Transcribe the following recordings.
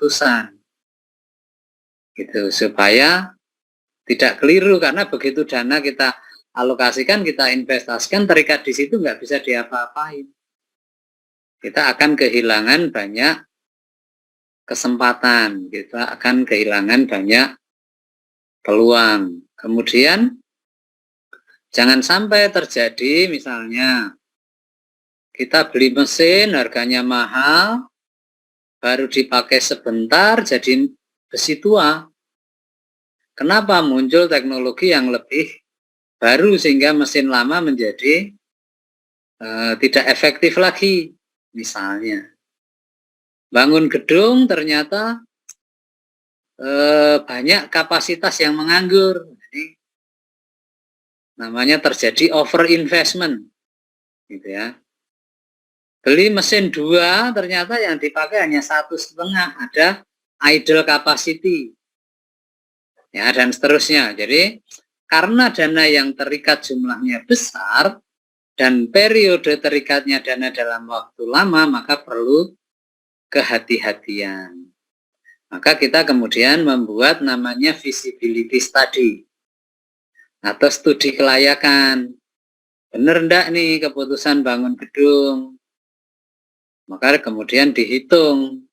keputusan. Gitu, supaya tidak keliru, karena begitu dana kita alokasikan, kita investasikan, terikat di situ nggak bisa diapa-apain. Kita akan kehilangan banyak kesempatan, kita akan kehilangan banyak peluang. Kemudian jangan sampai terjadi misalnya kita beli mesin harganya mahal, baru dipakai sebentar jadi besi tua. Kenapa? Muncul teknologi yang lebih baru sehingga mesin lama menjadi tidak efektif lagi. Misalnya bangun gedung ternyata banyak kapasitas yang menganggur. Jadi, namanya terjadi over investment, gitu ya. Beli mesin 2 ternyata yang dipakai hanya 1,5, ada idle capacity. Ya, dan seterusnya. Jadi karena dana yang terikat jumlahnya besar dan periode terikatnya dana dalam waktu lama, maka perlu kehati-hatian. Maka kita kemudian membuat namanya feasibility study atau studi kelayakan. Benar enggak nih keputusan bangun gedung? Maka kemudian dihitung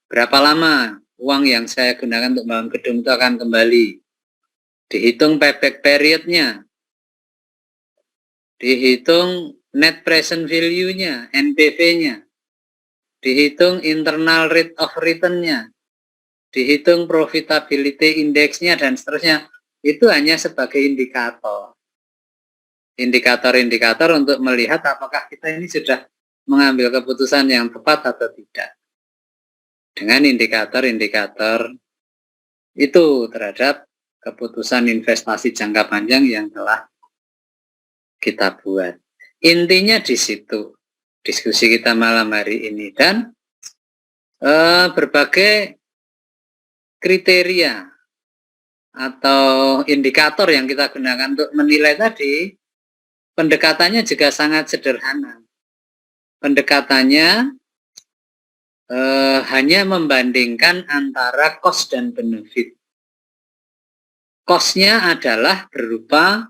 berapa lama uang yang saya gunakan untuk bangun gedung itu akan kembali. Dihitung payback periodnya, dihitung net present value-nya, NPV-nya, dihitung internal rate of return-nya, dihitung profitability index-nya, dan seterusnya. Itu hanya sebagai indikator. Indikator-indikator untuk melihat apakah kita ini sudah mengambil keputusan yang tepat atau tidak. Dengan indikator-indikator itu terhadap keputusan investasi jangka panjang yang telah kita buat. Intinya di situ diskusi kita malam hari ini, dan berbagai kriteria atau indikator yang kita gunakan untuk menilai tadi, pendekatannya juga sangat sederhana. Pendekatannya hanya membandingkan antara cost dan benefit. Cost-nya adalah berupa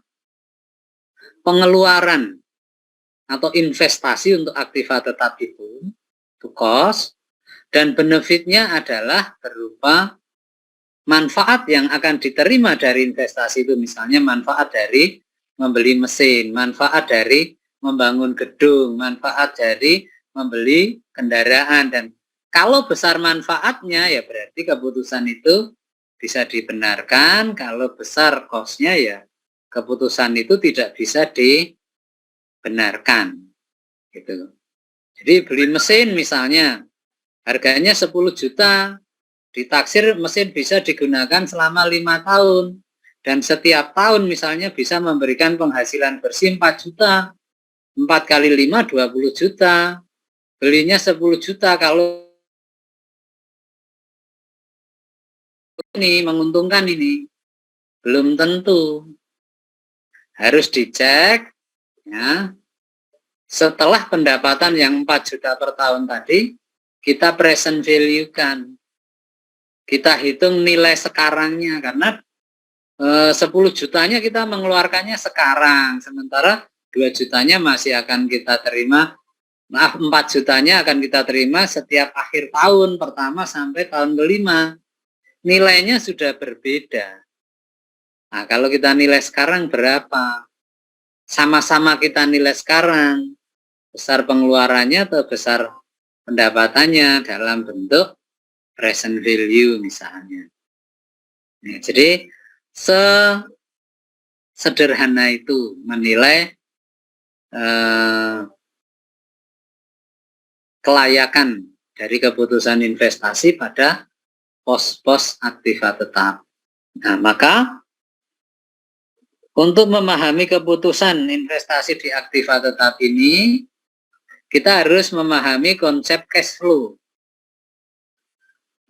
pengeluaran atau investasi untuk aktiva tetap itu cost, dan benefitnya adalah berupa manfaat yang akan diterima dari investasi itu, misalnya manfaat dari membeli mesin, manfaat dari membangun gedung, manfaat dari membeli kendaraan. Dan kalau besar manfaatnya ya berarti keputusan itu bisa dibenarkan, kalau besar cost-nya ya keputusan itu tidak bisa dibenarkan, gitu. Jadi beli mesin misalnya harganya 10 juta, ditaksir mesin bisa digunakan selama 5 tahun, dan setiap tahun misalnya bisa memberikan penghasilan bersih 4 juta, 4 kali 5 20 juta, belinya 10 juta. Kalau ini menguntungkan, ini belum tentu. Harus dicek ya. Setelah pendapatan yang 4 juta per tahun tadi kita present value-kan, kita hitung nilai sekarangnya, karena 10 jutanya kita mengeluarkannya sekarang, sementara 2 jutanya masih akan kita terima, 4 jutanya akan kita terima setiap akhir tahun pertama sampai tahun kelima. Nilainya sudah berbeda. Nah, kalau kita nilai sekarang berapa? Sama-sama kita nilai sekarang, besar pengeluarannya atau besar pendapatannya dalam bentuk present value misalnya. Nah, jadi sederhana itu menilai kelayakan dari keputusan investasi pada pos-pos aktiva tetap. Nah, maka untuk memahami keputusan investasi di aktiva tetap ini, kita harus memahami konsep cash flow,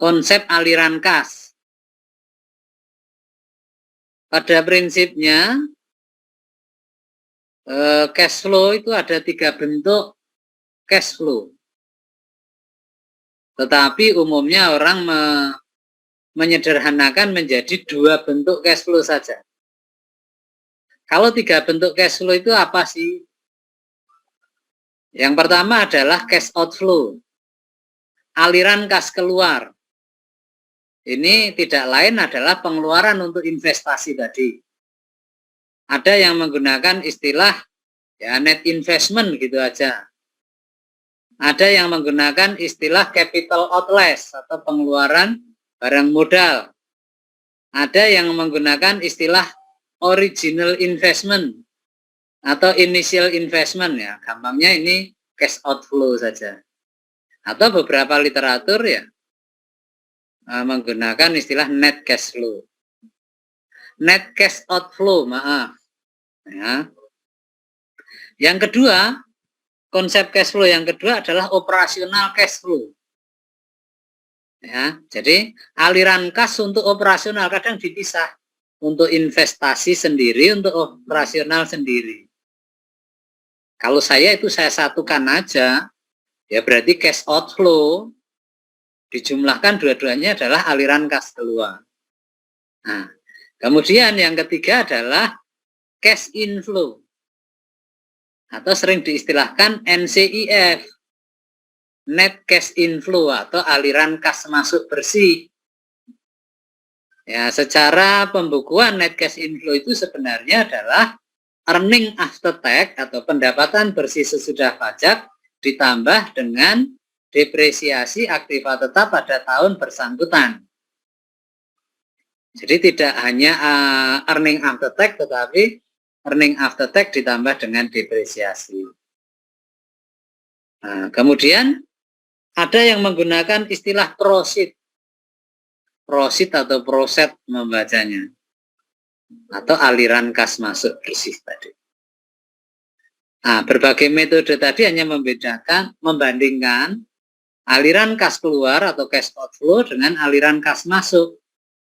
konsep aliran kas. Pada prinsipnya, cash flow itu ada 3 bentuk cash flow. Tetapi umumnya orang menyederhanakan menjadi 2 bentuk cash flow saja. Kalau 3 bentuk cash flow itu apa sih? Yang pertama adalah cash outflow, aliran kas keluar. Ini tidak lain adalah pengeluaran untuk investasi tadi. Ada yang menggunakan istilah ya net investment gitu aja. Ada yang menggunakan istilah capital outlays atau pengeluaran barang modal. Ada yang menggunakan istilah original investment atau initial investment ya. Gampangnya ini cash outflow saja. Atau beberapa literatur ya menggunakan istilah net cash flow. Net cash outflow, maaf. Ya. Yang kedua, konsep cash flow yang kedua adalah operasional cash flow. Ya, jadi aliran kas untuk operasional kadang dipisah. Untuk investasi sendiri, untuk operasional sendiri. Kalau saya itu saya satukan aja, ya berarti cash outflow dijumlahkan dua-duanya adalah aliran kas keluar. Nah, kemudian yang ketiga adalah cash inflow atau sering diistilahkan NCIF, net cash inflow atau aliran kas masuk bersih. Ya, secara pembukuan net cash inflow itu sebenarnya adalah earning after tax atau pendapatan bersih sesudah pajak ditambah dengan depresiasi aktiva tetap pada tahun bersangkutan. Jadi tidak hanya earning after tax, tetapi earning after tax ditambah dengan depresiasi. Nah, kemudian ada yang menggunakan istilah proceed. Proceed atau proset membacanya. Atau aliran kas masuk bersih tadi. Nah, berbagai metode tadi hanya membandingkan aliran kas keluar atau cash outflow dengan aliran kas masuk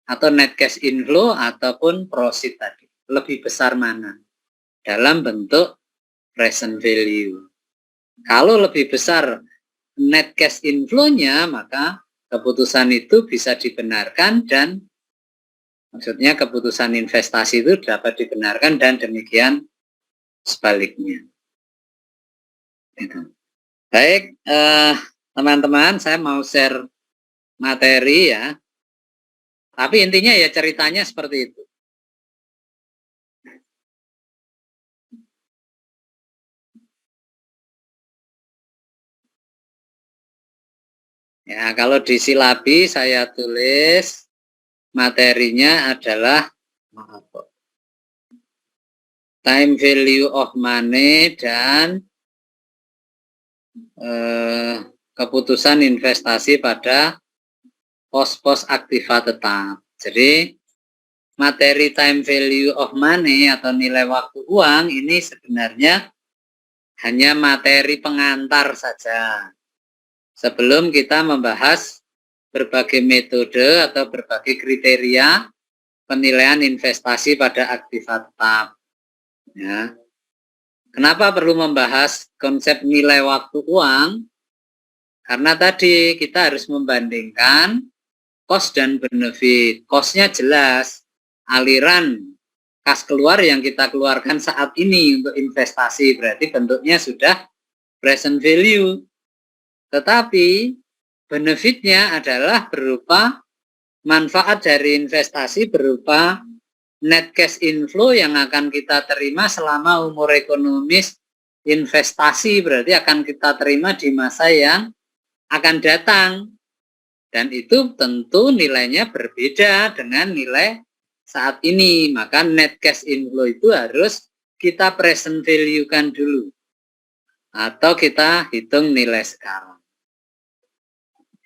atau net cash inflow ataupun proceed tadi. Lebih besar mana? Dalam bentuk present value. Kalau lebih besar net cash inflow-nya, maka keputusan itu bisa dibenarkan dan maksudnya keputusan investasi itu dapat dibenarkan dan demikian sebaliknya. Baik, teman-teman, saya mau share materi ya. Tapi intinya ya ceritanya seperti itu. Ya, kalau di silabi saya tulis materinya adalah time value of money dan keputusan investasi pada pos-pos aktiva tetap. Jadi materi time value of money atau nilai waktu uang ini sebenarnya hanya materi pengantar saja. Sebelum kita membahas berbagai metode atau berbagai kriteria penilaian investasi pada aktiva tetap. Ya. Kenapa perlu membahas konsep nilai waktu uang? Karena tadi kita harus membandingkan cost dan benefit. Cost-nya jelas, aliran kas keluar yang kita keluarkan saat ini untuk investasi, berarti bentuknya sudah present value. Tetapi benefitnya adalah berupa manfaat dari investasi berupa net cash inflow yang akan kita terima selama umur ekonomis investasi, berarti akan kita terima di masa yang akan datang. Dan itu tentu nilainya berbeda dengan nilai saat ini. Maka net cash inflow itu harus kita present value-kan dulu. Atau kita hitung nilai sekarang.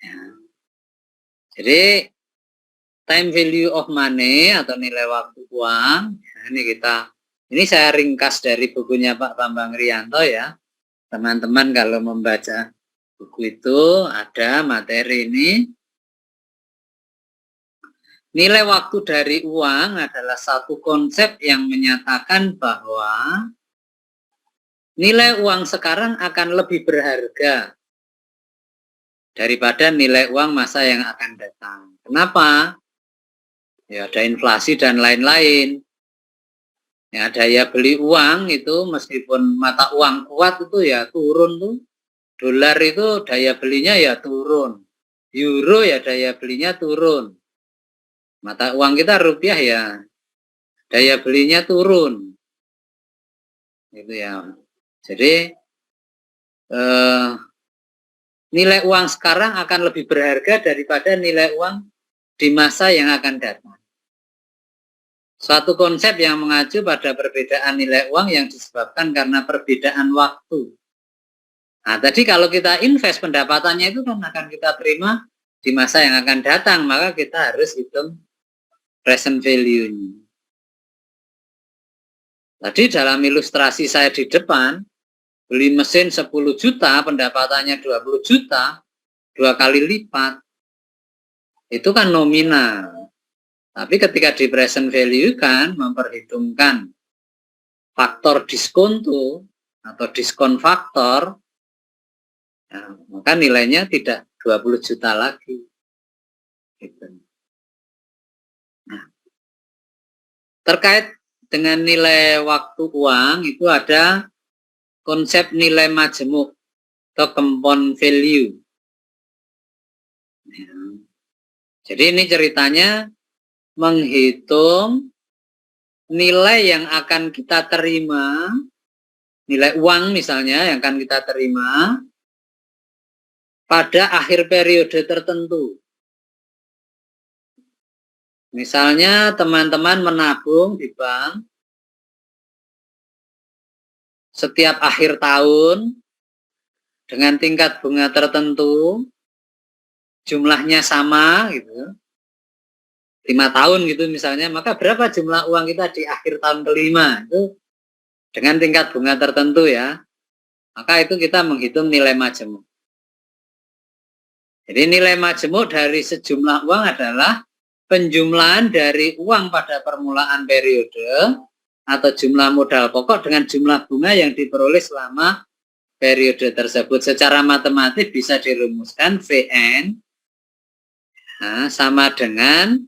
Ya. Jadi time value of money atau nilai waktu uang, ya, ini saya ringkas dari bukunya Pak Bambang Rianto ya. Teman-teman kalau membaca buku itu ada materi ini. Nilai waktu dari uang adalah satu konsep yang menyatakan bahwa nilai uang sekarang akan lebih berharga daripada nilai uang masa yang akan datang. Kenapa? Ya ada inflasi dan lain-lain. Ya, daya beli uang itu meskipun mata uang kuat itu ya turun tuh. Dolar itu daya belinya ya turun. Euro ya daya belinya turun. Mata uang kita rupiah ya daya belinya turun. Gitu ya. Jadi nilai uang sekarang akan lebih berharga daripada nilai uang di masa yang akan datang. Suatu konsep yang mengacu pada perbedaan nilai uang yang disebabkan karena perbedaan waktu. Nah, tadi kalau kita invest pendapatannya itu kan akan kita terima di masa yang akan datang, maka kita harus hitung present value-nya. Tadi dalam ilustrasi saya di depan, beli mesin 10 juta, pendapatannya 20 juta, 2 kali lipat, itu kan nominal. Tapi ketika di present value kan memperhitungkan faktor diskonto atau diskon faktor, ya, maka nilainya tidak 20 juta lagi. Gitu. Nah, terkait dengan nilai waktu uang itu ada konsep nilai majemuk atau compound value. Ya. Jadi ini ceritanya menghitung nilai yang akan kita terima, nilai uang misalnya yang akan kita terima pada akhir periode tertentu. Misalnya teman-teman menabung di bank setiap akhir tahun dengan tingkat bunga tertentu, jumlahnya sama gitu, 5 tahun gitu misalnya, maka berapa jumlah uang kita di akhir tahun kelima itu dengan tingkat bunga tertentu ya, maka itu kita menghitung nilai majemuk. Jadi nilai majemuk dari sejumlah uang adalah penjumlahan dari uang pada permulaan periode atau jumlah modal pokok dengan jumlah bunga yang diperoleh selama periode tersebut. Secara matematis bisa dirumuskan Vn sama dengan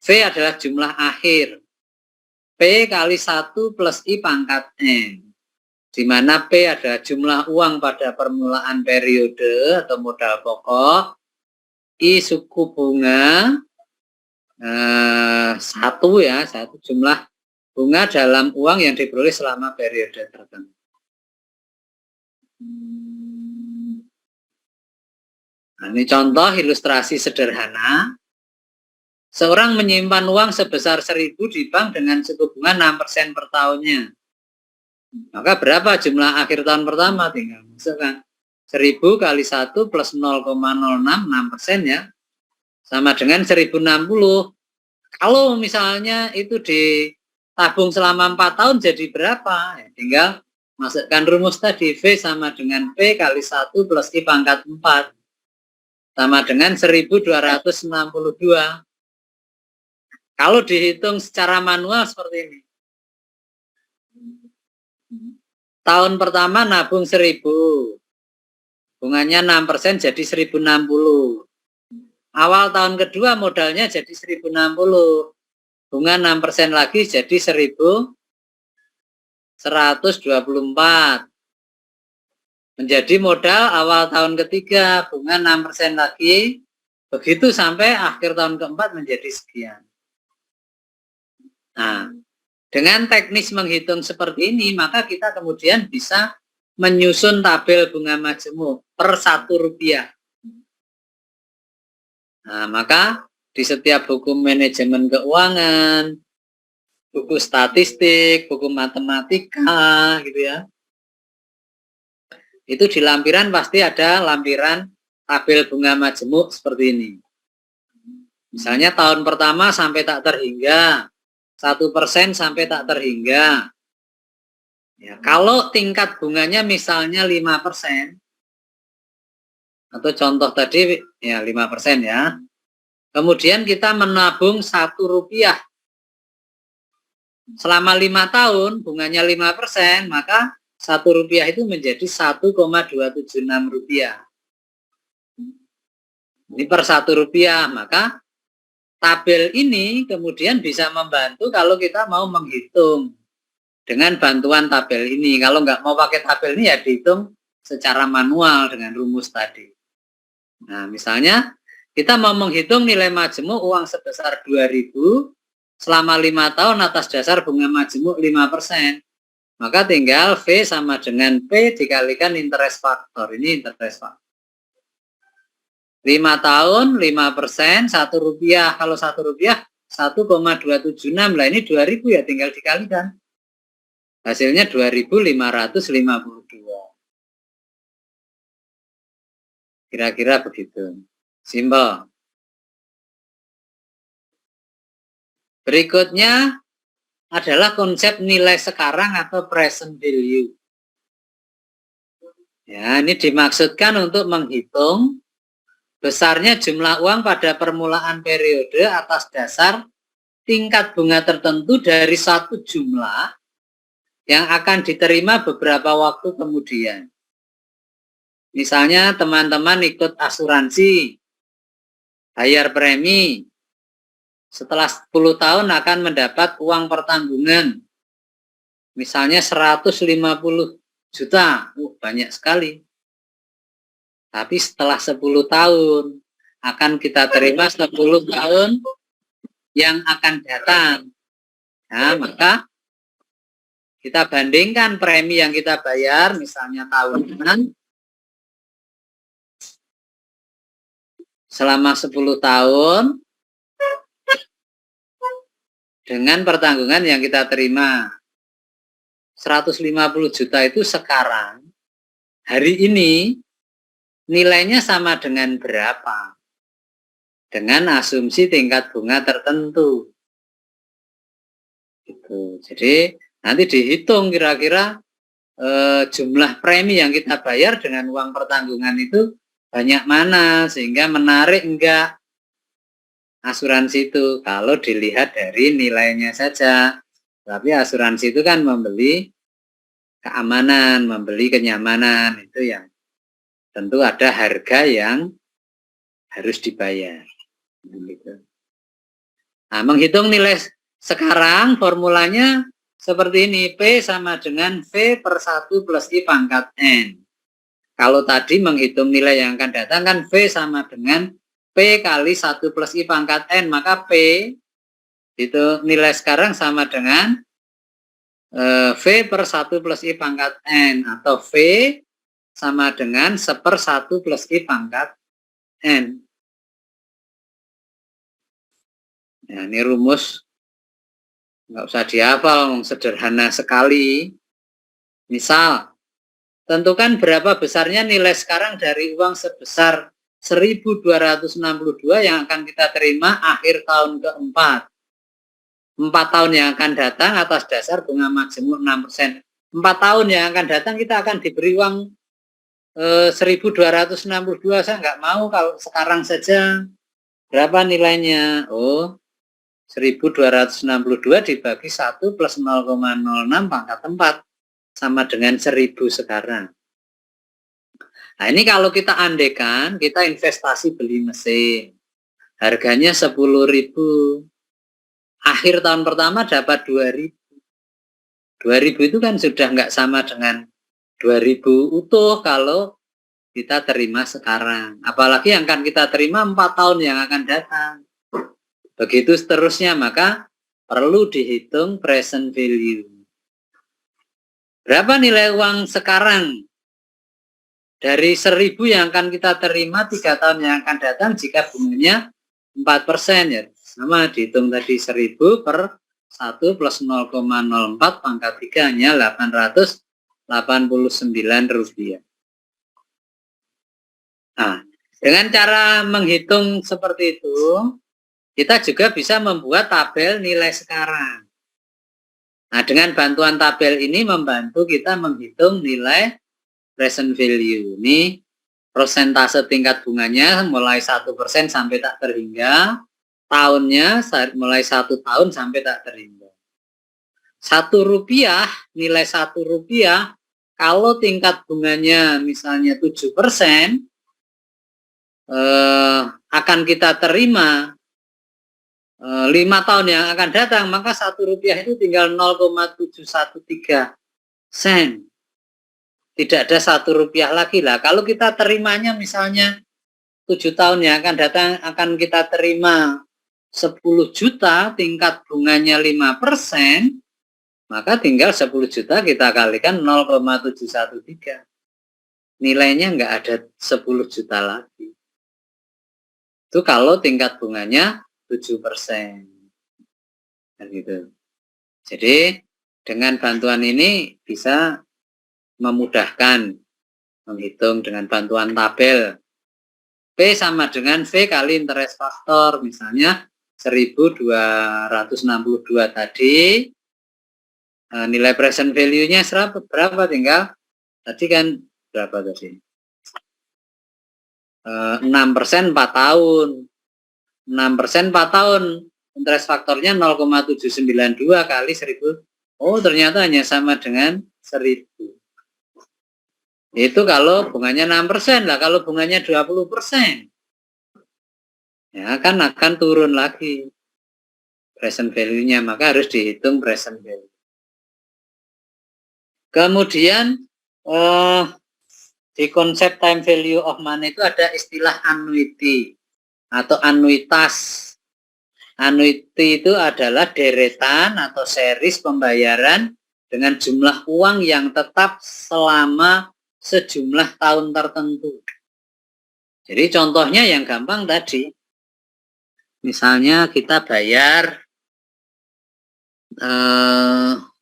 V adalah jumlah akhir, P kali 1 plus I pangkat N, di mana P adalah jumlah uang pada permulaan periode atau modal pokok, I suku bunga, satu jumlah bunga dalam uang yang diperoleh selama periode tertentu. Nah, ini contoh ilustrasi sederhana. Seorang menyimpan uang sebesar 1.000 di bank dengan suku bunga 6% per tahunnya. Maka berapa jumlah akhir tahun pertama? Tinggal masukkan 1.000 kali 1 plus 0,066% ya. Sama dengan 1.060. Kalau misalnya itu ditabung selama 4 tahun jadi berapa? Ya, tinggal masukkan rumus tadi, V sama dengan P kali 1 plus I pangkat 4. Sama dengan 1.262. Kalau dihitung secara manual seperti ini. Tahun pertama nabung 1.000. Bunganya 6% jadi 1.060. Awal tahun kedua modalnya jadi 1.060. Bunga 6% lagi jadi 1.124. Menjadi modal awal tahun ketiga, bunga 6% lagi. Begitu sampai akhir tahun keempat menjadi sekian. Nah, dengan teknis menghitung seperti ini, maka kita kemudian bisa menyusun tabel bunga majemuk per Rp1. Nah, maka di setiap buku manajemen keuangan, buku statistik, buku matematika, gitu ya, itu di lampiran pasti ada lampiran tabel bunga majemuk seperti ini. Misalnya tahun pertama sampai tak terhingga, 1% sampai tak terhingga. Ya, kalau tingkat bunganya misalnya 5%, atau contoh tadi ya 5% ya. Kemudian kita menabung Rp1. Selama 5 tahun bunganya 5%, maka Rp1 itu menjadi Rp1,276. Ini per Rp1, maka tabel ini kemudian bisa membantu kalau kita mau menghitung dengan bantuan tabel ini. Kalau nggak mau pakai tabel ini ya dihitung secara manual dengan rumus tadi. Nah, misalnya kita mau menghitung nilai majemuk uang sebesar 2.000 selama 5 tahun atas dasar bunga majemuk 5%. Maka tinggal V sama dengan P dikalikan interest factor. Ini interest factor. 5 tahun, 5%, Rp1. Kalau Rp1, 1,276. Lah ini 2.000 ya tinggal dikalikan. Hasilnya 2.552. Kira-kira begitu. Simpel. Berikutnya adalah konsep nilai sekarang atau present value. Ya, ini dimaksudkan untuk menghitung besarnya jumlah uang pada permulaan periode atas dasar tingkat bunga tertentu dari satu jumlah yang akan diterima beberapa waktu kemudian. Misalnya teman-teman ikut asuransi, bayar premi, setelah 10 tahun akan mendapat uang pertanggungan, misalnya 150 juta, banyak sekali. Tapi setelah 10 tahun akan kita terima 10 tahun yang akan datang. Nah, maka kita bandingkan premi yang kita bayar, misalnya tahunan, selama 10 tahun, dengan pertanggungan yang kita terima. 150 juta itu sekarang, hari ini, nilainya sama dengan berapa? Dengan asumsi tingkat bunga tertentu. Gitu. Jadi nanti dihitung kira-kira jumlah premi yang kita bayar dengan uang pertanggungan itu banyak mana, sehingga menarik enggak asuransi itu. Kalau dilihat dari nilainya saja. Tapi asuransi itu kan membeli keamanan, membeli kenyamanan, itu yang tentu ada harga yang harus dibayar. Nah, menghitung nilai sekarang formulanya seperti ini, P sama dengan V per 1 plus I pangkat N. Kalau tadi menghitung nilai yang akan datang kan V sama dengan P kali 1 plus I pangkat N, maka P itu nilai sekarang sama dengan V per 1 plus I pangkat N, atau V sama dengan 1/1 plus I pangkat N. Nah, ini rumus nggak usah dihafal, sederhana sekali. Misal, tentukan berapa besarnya nilai sekarang dari uang sebesar 1.262 yang akan kita terima akhir tahun keempat. 4 tahun yang akan datang atas dasar bunga majemuk 6%. 4 tahun yang akan datang kita akan diberi uang 1.262. Saya nggak mau kalau sekarang saja. Berapa nilainya? Oh, 1.262 dibagi 1 plus 0,06 pangkat 4 sama dengan 1.000 sekarang. Nah, ini kalau kita andekan, kita investasi beli mesin. Harganya 10.000. Akhir tahun pertama dapat 2.000. 2.000 itu kan sudah nggak sama dengan 2.000 utuh kalau kita terima sekarang. Apalagi yang akan kita terima 4 tahun yang akan datang. Begitu seterusnya, maka perlu dihitung present value. Berapa nilai uang sekarang dari 1.000 yang akan kita terima 3 tahun yang akan datang jika bunganya 4%, ya? Sama dihitung tadi 1.000 per 1 plus 0,04 pangkat 3 hanya Rp889. Nah, dengan cara menghitung seperti itu, kita juga bisa membuat tabel nilai sekarang. Nah, dengan bantuan tabel ini membantu kita menghitung nilai present value. Ini persentase tingkat bunganya mulai 1% sampai tak terhingga. Tahunnya mulai 1 tahun sampai tak terhingga. Rp1, nilai Rp1, kalau tingkat bunganya misalnya 7%, akan kita terima 5 tahun yang akan datang, maka Rp1 itu tinggal 0,713 sen. Tidak ada Rp1 lagi lah. Kalau kita terimanya misalnya 7 tahun yang akan datang akan kita terima 10 juta, tingkat bunganya 5%, maka tinggal 10 juta kita kalikan 0,713. Nilainya nggak ada 10 juta lagi. Itu kalau tingkat bunganya 7%. Dan gitu. Jadi dengan bantuan ini bisa memudahkan menghitung dengan bantuan tabel. P sama dengan V kali interest faktor, misalnya 1262 tadi, nilai present value-nya berapa, tinggal tadi kan berapa tadi? 6% 4 tahun. 6% 4 tahun. Interest faktornya 0,792 kali 1000. Oh, ternyata hanya sama dengan 1000. Itu kalau bunganya 6% lah. Kalau bunganya 20%, ya kan akan turun lagi present value-nya. Maka harus dihitung present value. Kemudian di konsep time value of money itu ada istilah annuity atau anuitas. Annuity itu adalah deretan atau series pembayaran dengan jumlah uang yang tetap selama sejumlah tahun tertentu. Jadi contohnya yang gampang tadi, misalnya kita bayar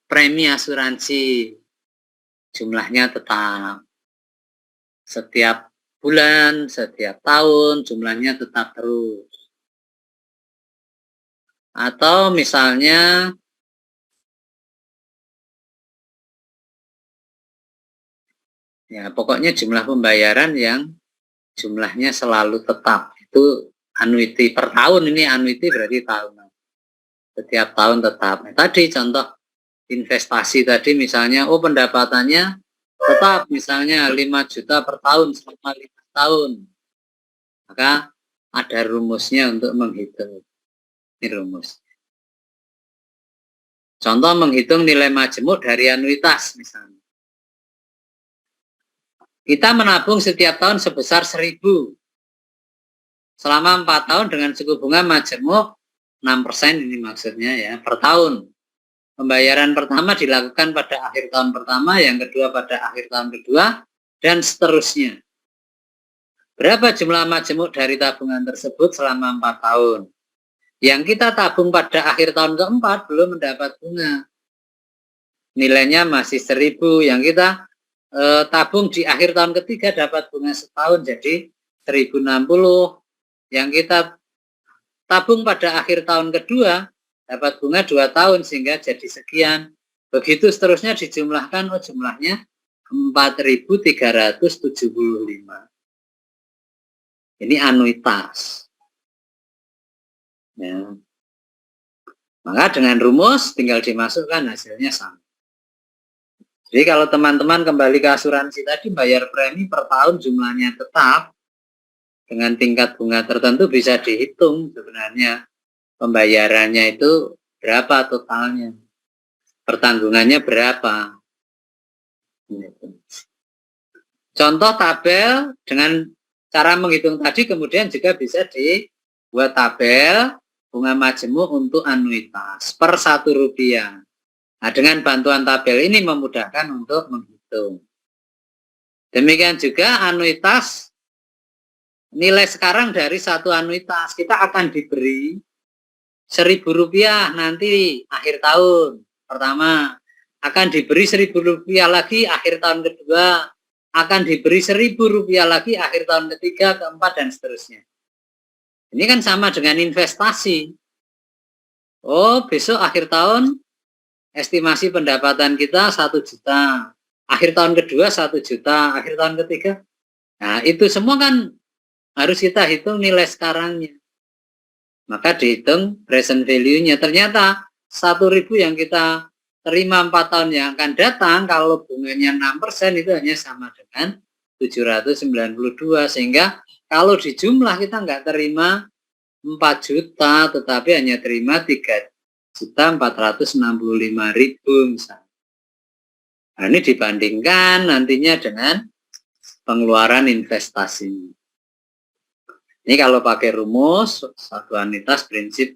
premi asuransi, jumlahnya tetap. Setiap bulan, setiap tahun, jumlahnya tetap terus. Atau misalnya ya pokoknya jumlah pembayaran yang jumlahnya selalu tetap. Itu annuity per tahun, ini annuity berarti tahunan. Setiap tahun tetap. Nah, tadi contoh investasi tadi misalnya, oh pendapatannya tetap misalnya 5 juta per tahun selama 5 tahun. Maka ada rumusnya untuk menghitung. Ini rumus. Contoh menghitung nilai majemuk dari anuitas misalnya. Kita menabung setiap tahun sebesar 1.000. Selama 4 tahun dengan suku bunga majemuk 6% ini maksudnya ya, per tahun. Pembayaran pertama dilakukan pada akhir tahun pertama, yang kedua pada akhir tahun kedua, dan seterusnya. Berapa jumlah majemuk dari tabungan tersebut selama 4 tahun? Yang kita tabung pada akhir tahun keempat belum mendapat bunga. Nilainya masih 1.000. Yang kita tabung di akhir tahun ketiga dapat bunga setahun, jadi 1.060. Yang kita tabung pada akhir tahun kedua dapat bunga 2 tahun sehingga jadi sekian. Begitu seterusnya dijumlahkan, oh jumlahnya 4.375. Ini anuitas. Ya. Maka dengan rumus tinggal dimasukkan, hasilnya sama. Jadi kalau teman-teman kembali ke asuransi tadi, bayar premi per tahun jumlahnya tetap dengan tingkat bunga tertentu, bisa dihitung sebenarnya pembayarannya itu berapa totalnya, pertanggungannya berapa. Contoh tabel dengan cara menghitung tadi kemudian juga bisa dibuat tabel bunga majemuk untuk anuitas per Rp1. Nah, dengan bantuan tabel ini memudahkan untuk menghitung. Demikian juga anuitas, nilai sekarang dari satu anuitas kita akan diberi Rp1.000 nanti akhir tahun pertama, akan diberi Rp1.000 lagi akhir tahun kedua, akan diberi Rp1.000 lagi akhir tahun ketiga, keempat, dan seterusnya. Ini kan sama dengan investasi. Oh, besok akhir tahun estimasi pendapatan kita 1 juta, akhir tahun kedua 1 juta, akhir tahun ketiga. Nah, itu semua kan harus kita hitung nilai sekarangnya. Maka dihitung present value-nya. Ternyata 1.000 yang kita terima 4 tahun yang akan datang, kalau bunganya 6% itu hanya sama dengan 792. Sehingga Kalau di jumlah kita nggak terima 4 juta, tetapi hanya terima 3.465.000 misalnya. Nah, ini dibandingkan nantinya dengan pengeluaran investasi. Ini kalau pakai rumus satuanitas prinsip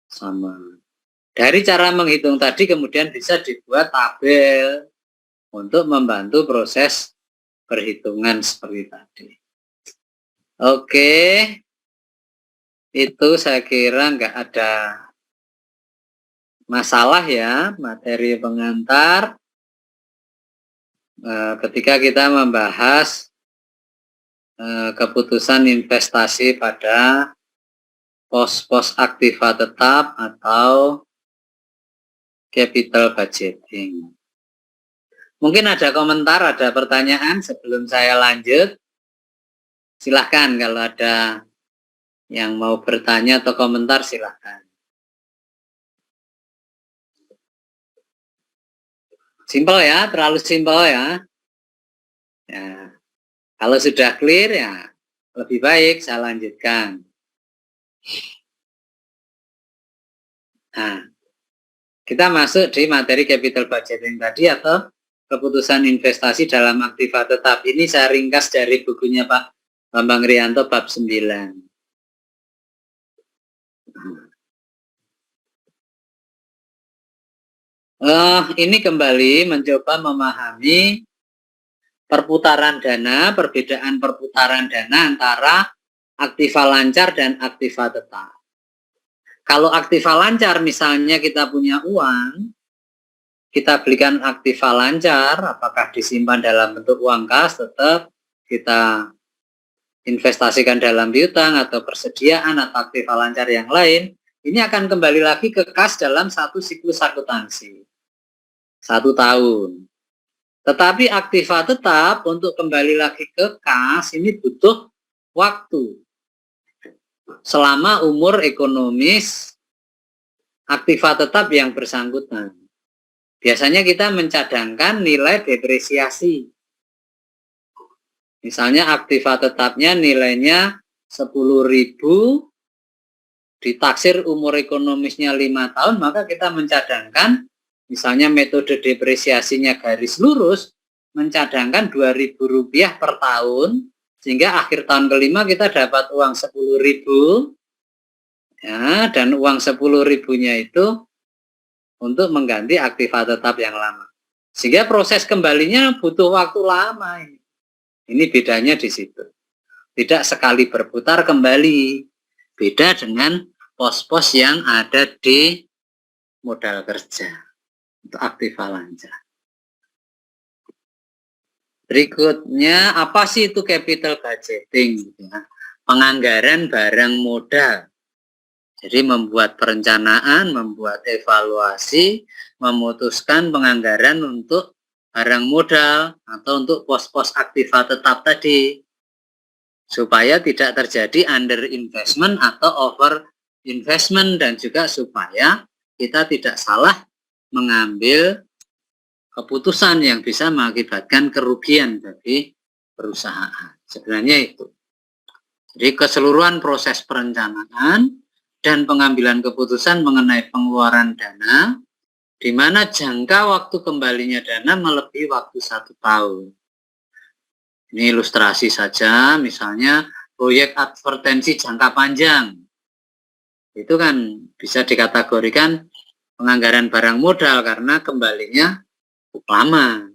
sama. Dari cara menghitung tadi kemudian bisa dibuat tabel untuk membantu proses perhitungan seperti tadi. Oke, itu saya kira nggak ada masalah ya, materi pengantar ketika kita membahas keputusan investasi pada pos-pos aktiva tetap atau capital budgeting. Mungkin ada komentar, ada pertanyaan sebelum saya lanjut. Silahkan kalau ada yang mau bertanya atau komentar, silahkan. Simpel ya, terlalu simpel ya. Ya. Kalau sudah clear ya lebih baik saya lanjutkan. Nah, kita masuk di materi capital budgeting tadi atau keputusan investasi dalam aktiva tetap. Ini saya ringkas dari bukunya Pak Bambang Rianto bab 9. Ini kembali mencoba memahami perputaran dana, perbedaan perputaran dana antara aktiva lancar dan aktiva tetap. Kalau aktiva lancar misalnya kita punya uang, kita belikan aktiva lancar, apakah disimpan dalam bentuk uang kas, tetap kita investasikan dalam piutang atau persediaan atau aktiva lancar yang lain, ini akan kembali lagi ke kas dalam satu siklus akuntansi, 1 tahun. Tetapi aktiva tetap untuk kembali lagi ke kas ini butuh waktu. Selama umur ekonomis aktiva tetap yang bersangkutan. Biasanya kita mencadangkan nilai depresiasi. Misalnya aktiva tetapnya nilainya 10.000, ditaksir umur ekonomisnya 5 tahun, maka kita mencadangkan misalnya metode depresiasinya garis lurus, mencadangkan Rp2.000 per tahun, sehingga akhir tahun kelima kita dapat uang 10.000, ya, dan uang 10.000-nya itu untuk mengganti aktiva tetap yang lama. Sehingga proses kembalinya butuh waktu lama. Ini bedanya di situ. Tidak sekali berputar kembali. Beda dengan pos-pos yang ada di modal kerja untuk aktiva lancar. Berikutnya, apa sih itu capital budgeting? Penganggaran barang modal. Jadi membuat perencanaan, membuat evaluasi, memutuskan penganggaran untuk barang modal atau untuk pos-pos aktiva tetap tadi. Supaya tidak terjadi under investment atau over investment, dan juga supaya kita tidak salah mengambil keputusan yang bisa mengakibatkan kerugian bagi perusahaan. Sebenarnya itu. Jadi keseluruhan proses perencanaan dan pengambilan keputusan mengenai pengeluaran dana, di mana jangka waktu kembalinya dana melebihi waktu 1 tahun. Ini ilustrasi saja, misalnya proyek advertensi jangka panjang. Itu kan bisa dikategorikan penganggaran barang modal karena kembalinya cukup lama.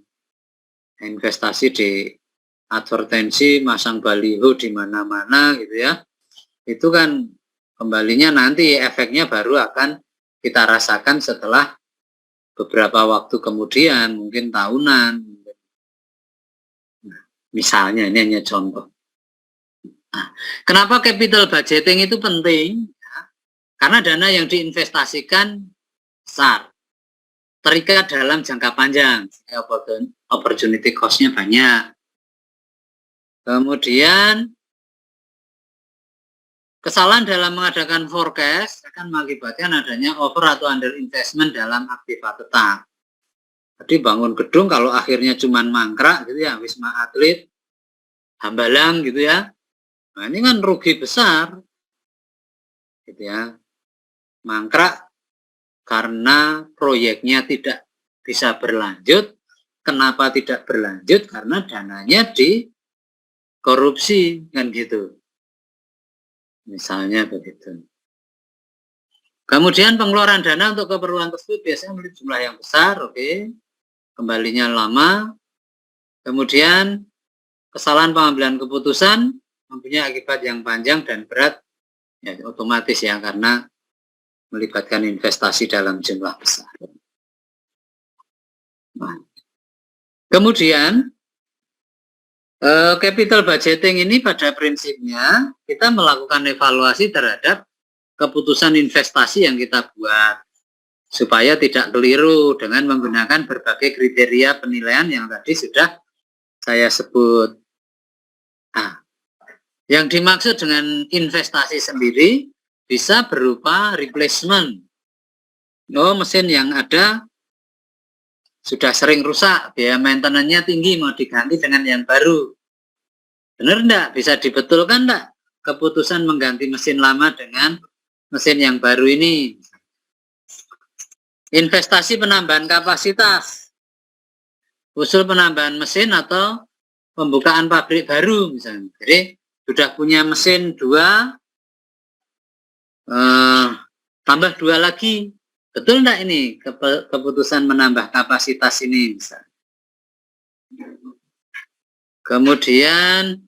Investasi di advertensi, masang baliho di mana-mana gitu ya. Itu kan kembalinya nanti efeknya baru akan kita rasakan setelah beberapa waktu kemudian, mungkin tahunan. Nah, misalnya ini hanya contoh. Nah, kenapa capital budgeting itu penting? Karena dana yang diinvestasikan besar, terikat dalam jangka panjang, opportunity cost-nya banyak. Kemudian kesalahan dalam mengadakan forecast akan mengakibatkan adanya over atau under investment dalam aktiva tetap. Jadi bangun gedung kalau akhirnya cuma mangkrak gitu ya, Wisma Atlet, Hambalang gitu ya, Nah, ini kan rugi besar, gitu ya. Mangkrak karena proyeknya tidak bisa berlanjut. Kenapa tidak berlanjut? Karena dananya dikorupsi, kan gitu. Misalnya begitu. Kemudian pengeluaran dana untuk keperluan tersebut biasanya memiliki jumlah yang besar, oke. Kembalinya lama. Kemudian kesalahan pengambilan keputusan mempunyai akibat yang panjang dan berat, ya otomatis ya, karena melibatkan investasi dalam jumlah besar. Nah, kemudian capital budgeting ini pada prinsipnya kita melakukan evaluasi terhadap keputusan investasi yang kita buat supaya tidak keliru dengan menggunakan berbagai kriteria penilaian yang tadi sudah saya sebut. Nah, yang dimaksud dengan investasi sendiri bisa berupa replacement. Mesin yang ada sudah sering rusak, biaya maintenance-nya tinggi, mau diganti dengan yang baru. Benar enggak? Bisa dibetulkan enggak keputusan mengganti mesin lama dengan mesin yang baru ini? Investasi penambahan kapasitas, usul penambahan mesin atau pembukaan pabrik baru misalnya. Jadi sudah punya mesin 2, tambah 2 lagi. Betul enggak ini keputusan menambah kapasitas ini misalnya. Kemudian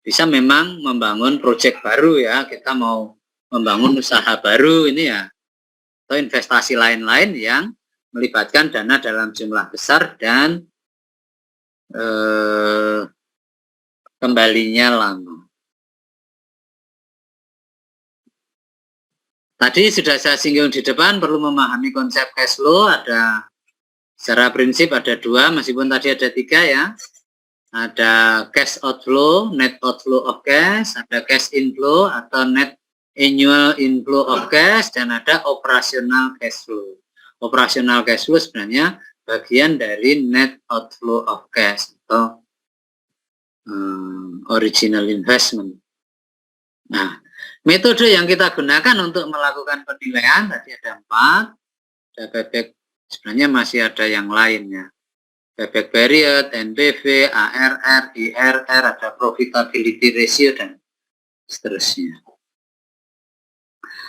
bisa memang membangun proyek baru ya, kita mau membangun usaha baru ini ya, atau investasi lain-lain yang melibatkan dana dalam jumlah besar dan kembalinya lama. Tadi sudah saya singgung di depan, perlu memahami konsep cash flow. Ada secara prinsip ada 2, meskipun tadi ada 3 ya. Ada cash outflow, net outflow of cash, ada cash inflow atau net annual inflow of cash, dan ada operational cash flow. Operational cash flow sebenarnya bagian dari net outflow of cash atau original investment. Nah, metode yang kita gunakan untuk melakukan penilaian tadi ada 4. Ada payback, sebenarnya masih ada yang lainnya. Payback period, NPV, ARR, IRR, ada profitability ratio, dan seterusnya.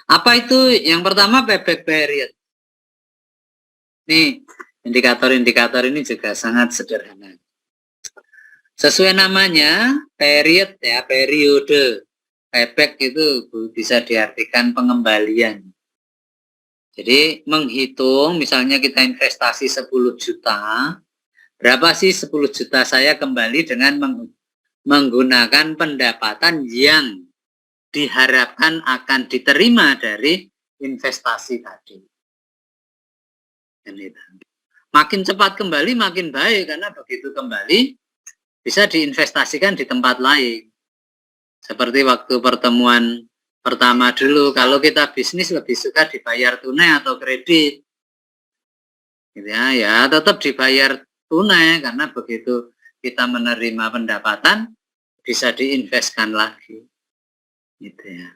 Apa itu? Yang pertama payback period. Nih, indikator-indikator ini juga sangat sederhana. Sesuai namanya, period ya, periode. Payback itu bisa diartikan pengembalian. Jadi menghitung, misalnya kita investasi 10 juta, berapa sih 10 juta saya kembali dengan menggunakan pendapatan yang diharapkan akan diterima dari investasi tadi. Makin cepat kembali makin baik, karena begitu kembali bisa diinvestasikan di tempat lain. Seperti waktu pertemuan pertama dulu, kalau kita bisnis lebih suka dibayar tunai atau kredit, gitu ya, tetap dibayar tunai, karena begitu kita menerima pendapatan bisa diinvestkan lagi, gitu ya.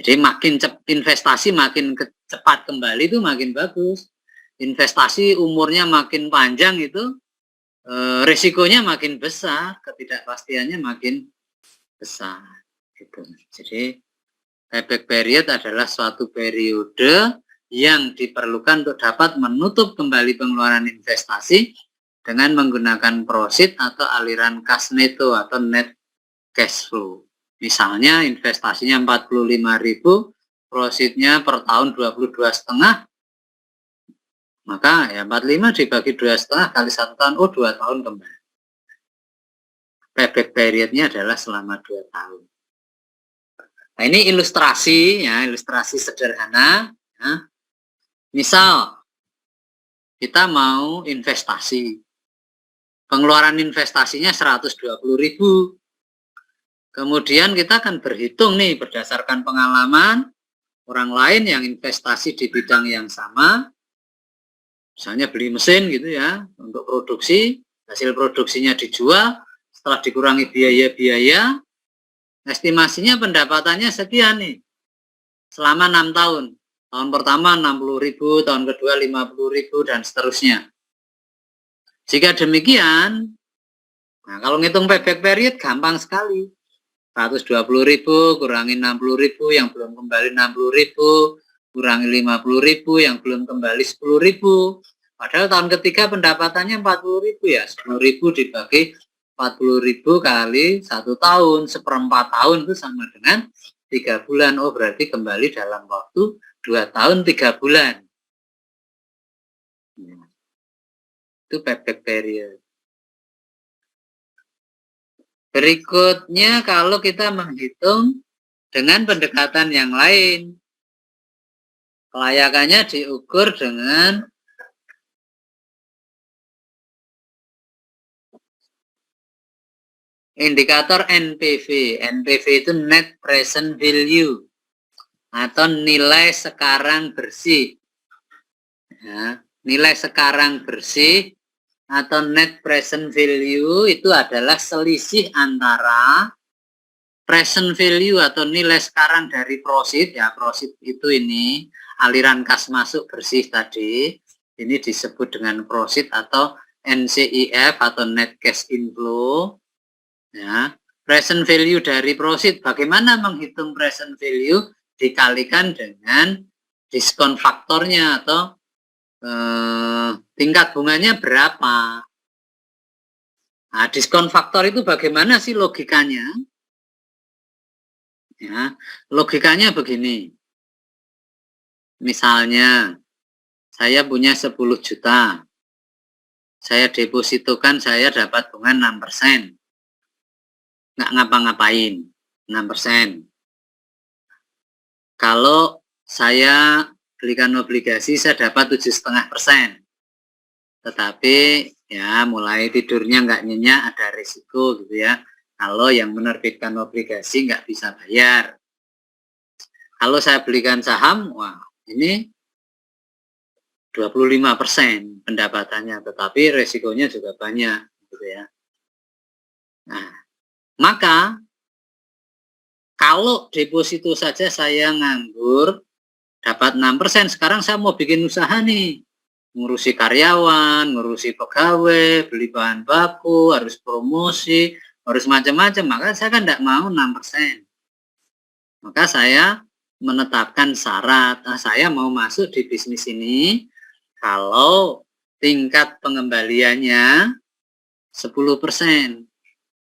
Jadi makin investasi makin cepat kembali itu makin bagus. Investasi umurnya makin panjang itu risikonya makin besar, ketidakpastiannya makin besar, gitu. Jadi payback period adalah suatu periode yang diperlukan untuk dapat menutup kembali pengeluaran investasi dengan menggunakan proceed atau aliran kas neto atau net cash flow. Misalnya investasinya 45.000, proceednya per tahun 22,5, maka ya 45 dibagi 2,5 kali 1 tahun, 2 tahun kembali. Payback periodnya adalah selama 2 tahun. Nah, ini ilustrasi ya, ilustrasi sederhana ya. Misal kita mau investasi, pengeluaran investasinya 120.000. Kemudian kita akan berhitung nih berdasarkan pengalaman orang lain yang investasi di bidang yang sama. Misalnya beli mesin gitu ya, untuk produksi, hasil produksinya dijual, setelah dikurangi biaya-biaya, Estimasinya pendapatannya sekian nih, selama 6 tahun. Tahun pertama 60.000, tahun kedua 50.000, dan seterusnya. Jika demikian, nah kalau ngitung payback period gampang sekali. 120.000 kurangi 60.000 yang belum kembali 60.000, kurangi 50.000 yang belum kembali 10.000. Padahal tahun ketiga pendapatannya 40.000 ya, 10.000 dibagi 40.000 kali 1 tahun, seperempat tahun itu sama dengan 3 bulan. Oh berarti kembali dalam waktu 2 tahun 3 bulan. Itu payback period. Berikutnya kalau kita menghitung dengan pendekatan yang lain, kelayakannya diukur dengan indikator NPV. NPV itu Net Present Value atau nilai sekarang bersih. Ya, nilai sekarang bersih atau Net Present Value itu adalah selisih antara present value atau nilai sekarang dari proceed. Ya, proceed itu ini aliran kas masuk bersih tadi. Ini disebut dengan proceed atau NCIF atau Net Cash Inflow. Ya, present value dari proceed. Bagaimana menghitung present value? Dikalikan dengan diskon faktornya atau tingkat bunganya berapa. Nah, diskon faktor itu bagaimana sih logikanya? Ya, logikanya begini. Misalnya, saya punya 10 juta. Saya depositokan, saya dapat bunga 6%. Nggak ngapa-ngapain, 6%. Kalau saya belikan obligasi, saya dapat 7,5%. Tetapi ya mulai tidurnya nggak nyenyak, ada risiko gitu ya. Kalau yang menerbitkan obligasi nggak bisa bayar. Kalau saya belikan saham, wah ini 25% pendapatannya, tetapi resikonya juga banyak gitu ya. Nah, maka kalau deposito saja saya nganggur dapat 6%, sekarang saya mau bikin usaha nih, ngurusi karyawan, ngurusi pegawai, beli bahan baku, harus promosi, harus macam-macam, maka saya kan tidak mau 6%. Maka saya menetapkan syarat, saya mau masuk di bisnis ini kalau tingkat pengembaliannya 10%.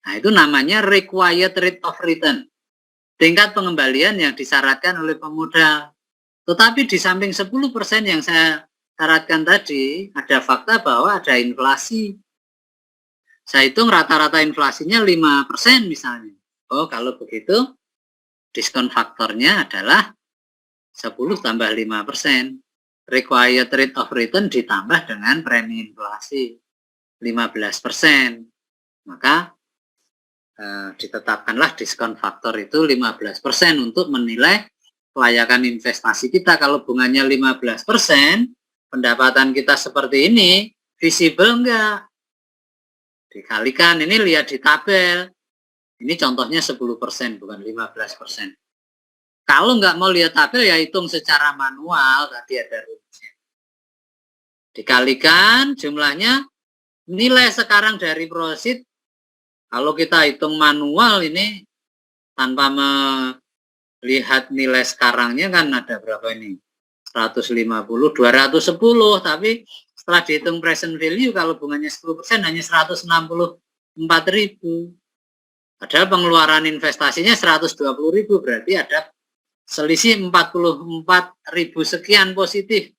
Nah, itu namanya required rate of return. Tingkat pengembalian yang disyaratkan oleh pemodal. Tetapi di samping 10% yang saya syaratkan tadi, ada fakta bahwa ada inflasi. Saya hitung rata-rata inflasinya 5% misalnya. Oh, kalau begitu, diskon faktornya adalah 10 tambah 5%. Required rate of return ditambah dengan premi inflasi 15%. Maka ditetapkanlah diskon faktor itu 15% untuk menilai kelayakan investasi kita. Kalau bunganya 15%, pendapatan kita seperti ini, visible enggak? Dikalikan, ini lihat di tabel. Ini contohnya 10%, bukan 15%. Kalau nggak mau lihat tabel, ya hitung secara manual, tadi ada rumusnya. Dikalikan jumlahnya, nilai sekarang dari proceed, kalau kita hitung manual ini, tanpa melihat nilai sekarangnya kan ada berapa ini? 150, 210, tapi setelah dihitung present value, kalau bunganya 10% hanya 164.000. Padahal pengeluaran investasinya 120.000, berarti ada selisih 44.000 sekian positif.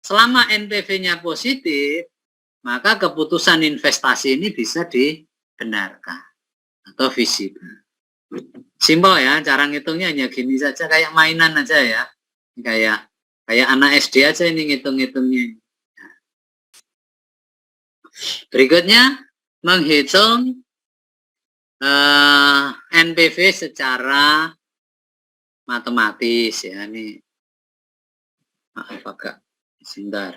Selama NPV-nya positif, maka keputusan investasi ini bisa dibenarkan atau visible. Simpel ya, cara ngitungnya hanya gini saja, kayak mainan aja ya. Kayak anak SD aja ini ngitung-ngitungnya. Berikutnya, menghitung NPV secara matematis ya. Ini maaf agak sebentar.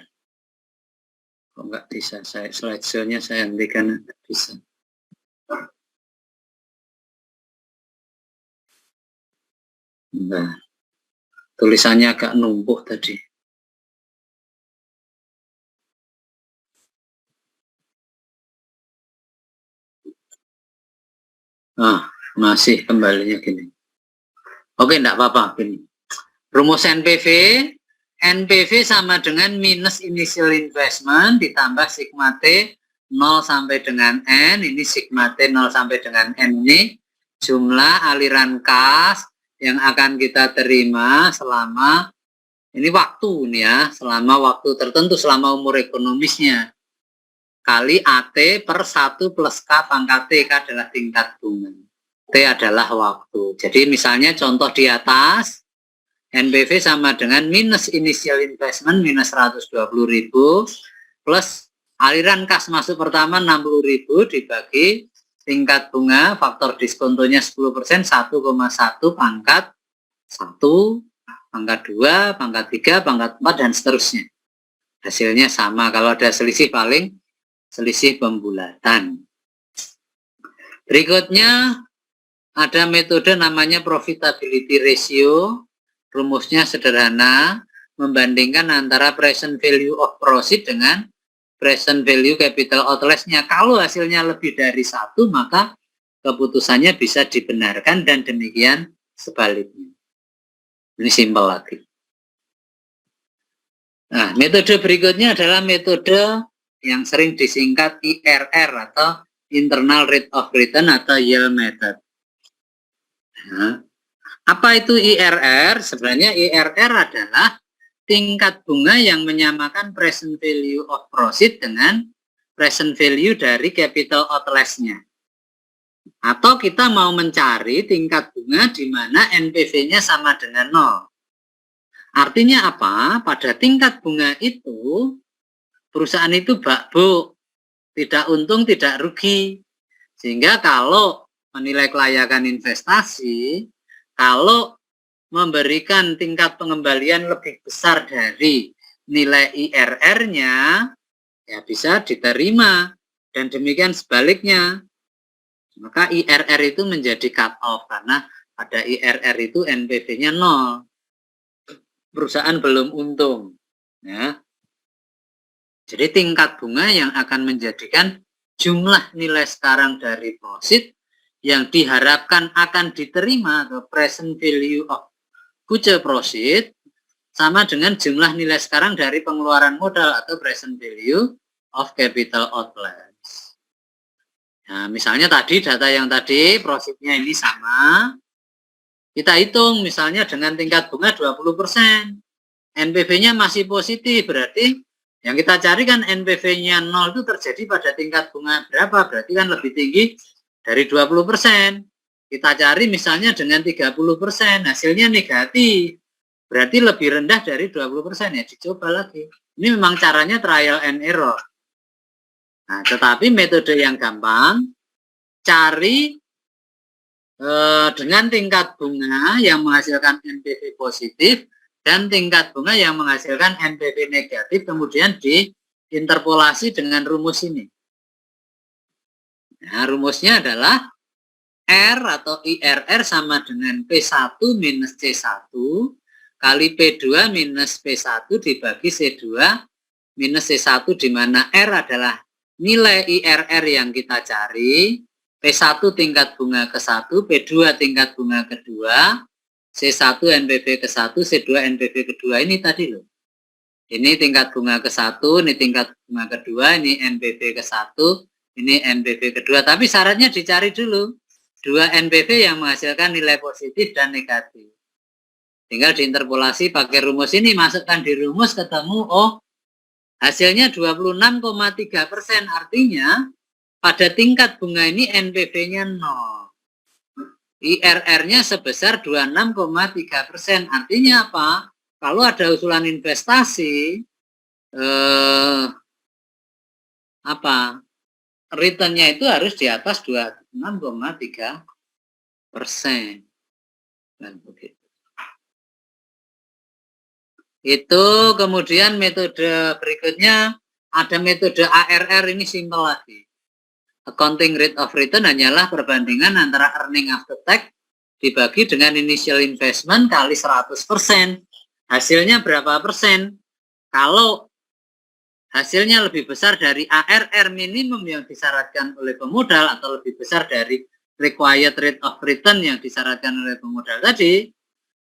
Kok nggak bisa saya slideshow-nya saya hentikan, nggak bisa. Nah, tulisannya agak numpuk tadi. Masih kembalinya gini. Oke, enggak apa-apa gini. Rumus NPV sama dengan minus initial investment ditambah sigma T 0 sampai dengan N, ini sigma T 0 sampai dengan N ini jumlah aliran kas yang akan kita terima selama ini waktu nih ya, selama waktu tertentu, selama umur ekonomisnya kali AT per 1 plus K pangkat T, K adalah tingkat bunga, T adalah waktu. Jadi misalnya contoh di atas, NPV sama dengan minus initial investment minus 120.000 plus aliran kas masuk pertama 60.000 dibagi tingkat bunga faktor diskontonya 10%, 1,1 pangkat 1, pangkat 2, pangkat 3, pangkat 4 dan seterusnya. Hasilnya sama, kalau ada selisih paling selisih pembulatan. Berikutnya ada metode namanya profitability ratio. Rumusnya sederhana, membandingkan antara present value of proceed dengan present value capital outlay-nya. Kalau hasilnya lebih dari 1, maka keputusannya bisa dibenarkan dan demikian sebaliknya. Ini simpel lagi. Nah, metode berikutnya adalah metode yang sering disingkat IRR atau Internal Rate of Return atau yield method. Nah, apa itu IRR? Sebenarnya IRR adalah tingkat bunga yang menyamakan present value of proceed dengan present value dari capital outlay-nya. Atau kita mau mencari tingkat bunga di mana NPV-nya sama dengan 0. Artinya apa? Pada tingkat bunga itu, perusahaan itu bakbuk, tidak untung, tidak rugi. Sehingga kalau menilai kelayakan investasi, kalau memberikan tingkat pengembalian lebih besar dari nilai IRR-nya, ya bisa diterima. Dan demikian sebaliknya. Maka IRR itu menjadi cut off karena pada IRR itu NPV-nya 0. Perusahaan belum untung. Ya. Jadi tingkat bunga yang akan menjadikan jumlah nilai sekarang dari proceed yang diharapkan akan diterima atau present value of future proceed sama dengan jumlah nilai sekarang dari pengeluaran modal atau present value of capital outlays. Nah, misalnya tadi data yang tadi proceednya ini sama, kita hitung misalnya dengan tingkat bunga 20%, NPV-nya masih positif, berarti yang kita cari kan NPV-nya 0 itu terjadi pada tingkat bunga berapa, berarti kan lebih tinggi dari 20%. Kita cari misalnya dengan 30%, hasilnya negatif. Berarti lebih rendah dari 20%, ya dicoba lagi. Ini memang caranya trial and error. Nah, tetapi metode yang gampang, cari dengan tingkat bunga yang menghasilkan NPV positif dan tingkat bunga yang menghasilkan NPV negatif, kemudian diinterpolasi dengan rumus ini. Nah, rumusnya adalah R atau IRR sama dengan P1 minus C1 kali P2 minus P1 dibagi C2 minus C1, di mana R adalah nilai IRR yang kita cari, P1 tingkat bunga ke-1, P2 tingkat bunga kedua, C1 NPV ke-1, C2 NPV kedua. Ini tadi loh. Ini tingkat bunga ke-1, ini tingkat bunga kedua, ini NPV ke-1, ini NPV kedua. Tapi syaratnya dicari dulu. 2 NPV yang menghasilkan nilai positif dan negatif. Tinggal diinterpolasi pakai rumus ini, masukkan di rumus, ketemu, oh hasilnya 26,3%. Artinya pada tingkat bunga ini NPV-nya 0. IRR-nya sebesar 26,3%. Artinya apa? Kalau ada usulan investasi, return-nya itu harus di atas 26,3%. Dan begitu. Itu kemudian metode berikutnya ada metode ARR, ini simpel lagi. Accounting rate of return hanyalah perbandingan antara earning after tax dibagi dengan initial investment kali 100%. Hasilnya berapa persen? Kalau hasilnya lebih besar dari ARR minimum yang disyaratkan oleh pemodal atau lebih besar dari required rate of return yang disyaratkan oleh pemodal tadi,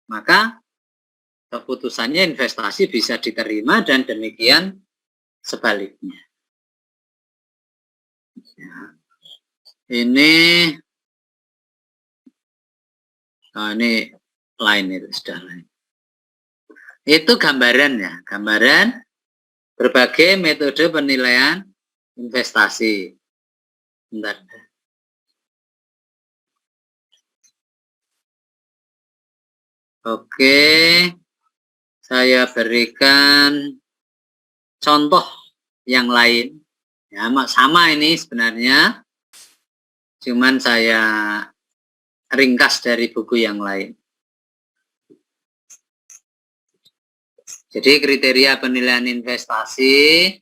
maka keputusannya investasi bisa diterima dan demikian sebaliknya. Ya. Ini lain, itu sudah lain. Itu gambarannya, gambaran berbagai metode penilaian investasi. Bentar. Oke, saya berikan contoh yang lain. Ya, sama ini sebenarnya, cuman saya ringkas dari buku yang lain. Jadi kriteria penilaian investasi,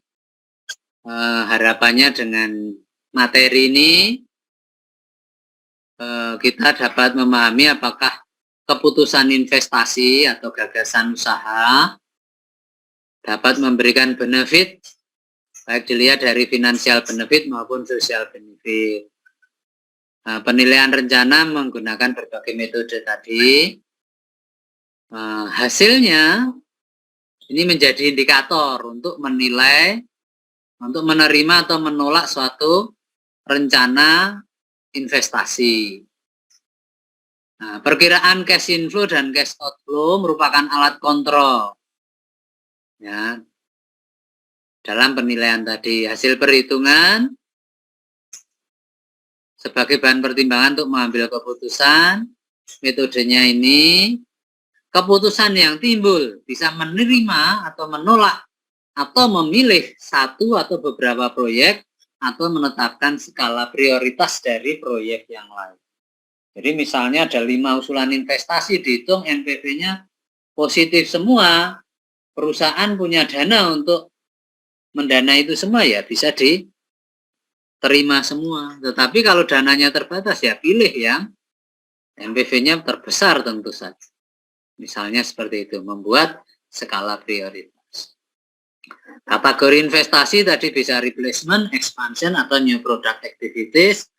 harapannya dengan materi ini kita dapat memahami apakah keputusan investasi atau gagasan usaha dapat memberikan benefit, baik dilihat dari financial benefit maupun social benefit. Penilaian rencana menggunakan berbagai metode tadi. Hasilnya ini menjadi indikator untuk menilai, untuk menerima atau menolak suatu rencana investasi. Perkiraan cash inflow dan cash outflow merupakan alat kontrol, ya, dalam penilaian tadi. Hasil perhitungan sebagai bahan pertimbangan untuk mengambil keputusan. Metodenya ini, keputusan yang timbul bisa menerima atau menolak atau memilih satu atau beberapa proyek atau menetapkan skala prioritas dari proyek yang lain. Jadi misalnya ada 5 usulan investasi, dihitung NPV-nya positif semua, perusahaan punya dana untuk mendanai itu semua, ya bisa diterima semua. Tetapi kalau dananya terbatas, ya pilih yang NPV-nya terbesar tentu saja. Misalnya seperti itu, membuat skala prioritas. Kategori investasi tadi bisa replacement, expansion, atau new product activities.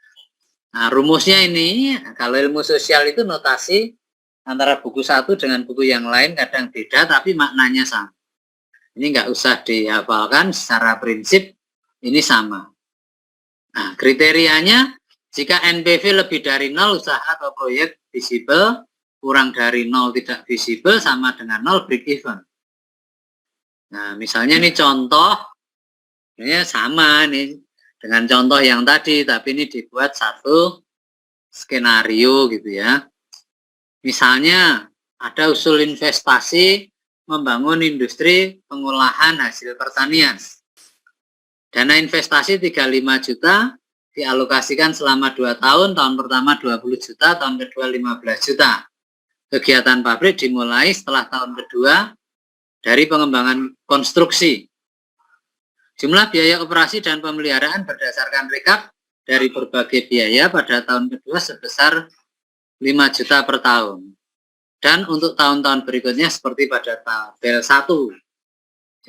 Nah, rumusnya ini, kalau ilmu sosial itu notasi antara buku satu dengan buku yang lain kadang beda, tapi maknanya sama. Ini nggak usah dihafalkan, secara prinsip ini sama. Nah, kriterianya, jika NPV lebih dari 0, usaha atau proyek visible, kurang dari 0 tidak visible, sama dengan 0 break even. Nah, misalnya ini contoh, ini sama nih dengan contoh yang tadi, tapi ini dibuat satu skenario gitu ya. Misalnya ada usul investasi membangun industri pengolahan hasil pertanian. Dana investasi 35 juta dialokasikan selama 2 tahun, tahun pertama 20 juta, tahun kedua 15 juta. Kegiatan pabrik dimulai setelah tahun kedua dari pengembangan konstruksi. Jumlah biaya operasi dan pemeliharaan berdasarkan rekap dari berbagai biaya pada tahun kedua sebesar 5 juta per tahun. Dan untuk tahun-tahun berikutnya seperti pada tabel 1.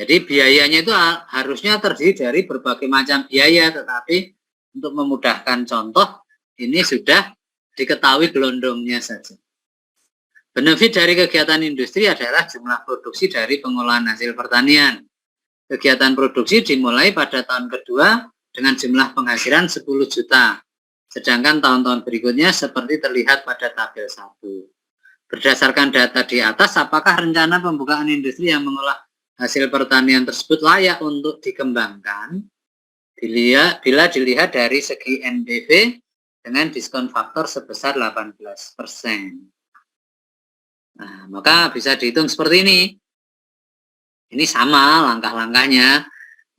Jadi biayanya itu harusnya terdiri dari berbagai macam biaya, tetapi untuk memudahkan contoh, ini sudah diketahui gelondongnya saja. Benefit dari kegiatan industri adalah jumlah produksi dari pengolahan hasil pertanian. Kegiatan produksi dimulai pada tahun kedua dengan jumlah penghasilan 10 juta. Sedangkan tahun-tahun berikutnya seperti terlihat pada tabel 1. Berdasarkan data di atas, apakah rencana pembukaan industri yang mengolah hasil pertanian tersebut layak untuk dikembangkan? Bila dilihat dari segi NPV dengan diskon faktor sebesar 18%. Nah, maka bisa dihitung seperti ini. Ini sama langkah-langkahnya.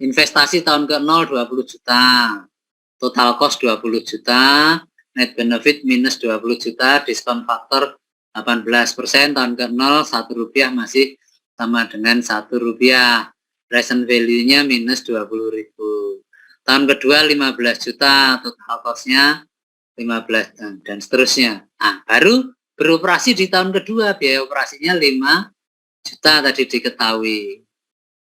Investasi tahun ke-0 20 juta. Total cost 20 juta. Net benefit minus 20 juta. Diskon faktor 18%. Tahun ke-0 Rp1 masih sama dengan Rp1. Present value-nya minus 20.000. Tahun kedua 15 juta. Total cost-nya 15 dan seterusnya. Nah, baru beroperasi di tahun kedua, biaya operasinya 5 juta tadi diketahui.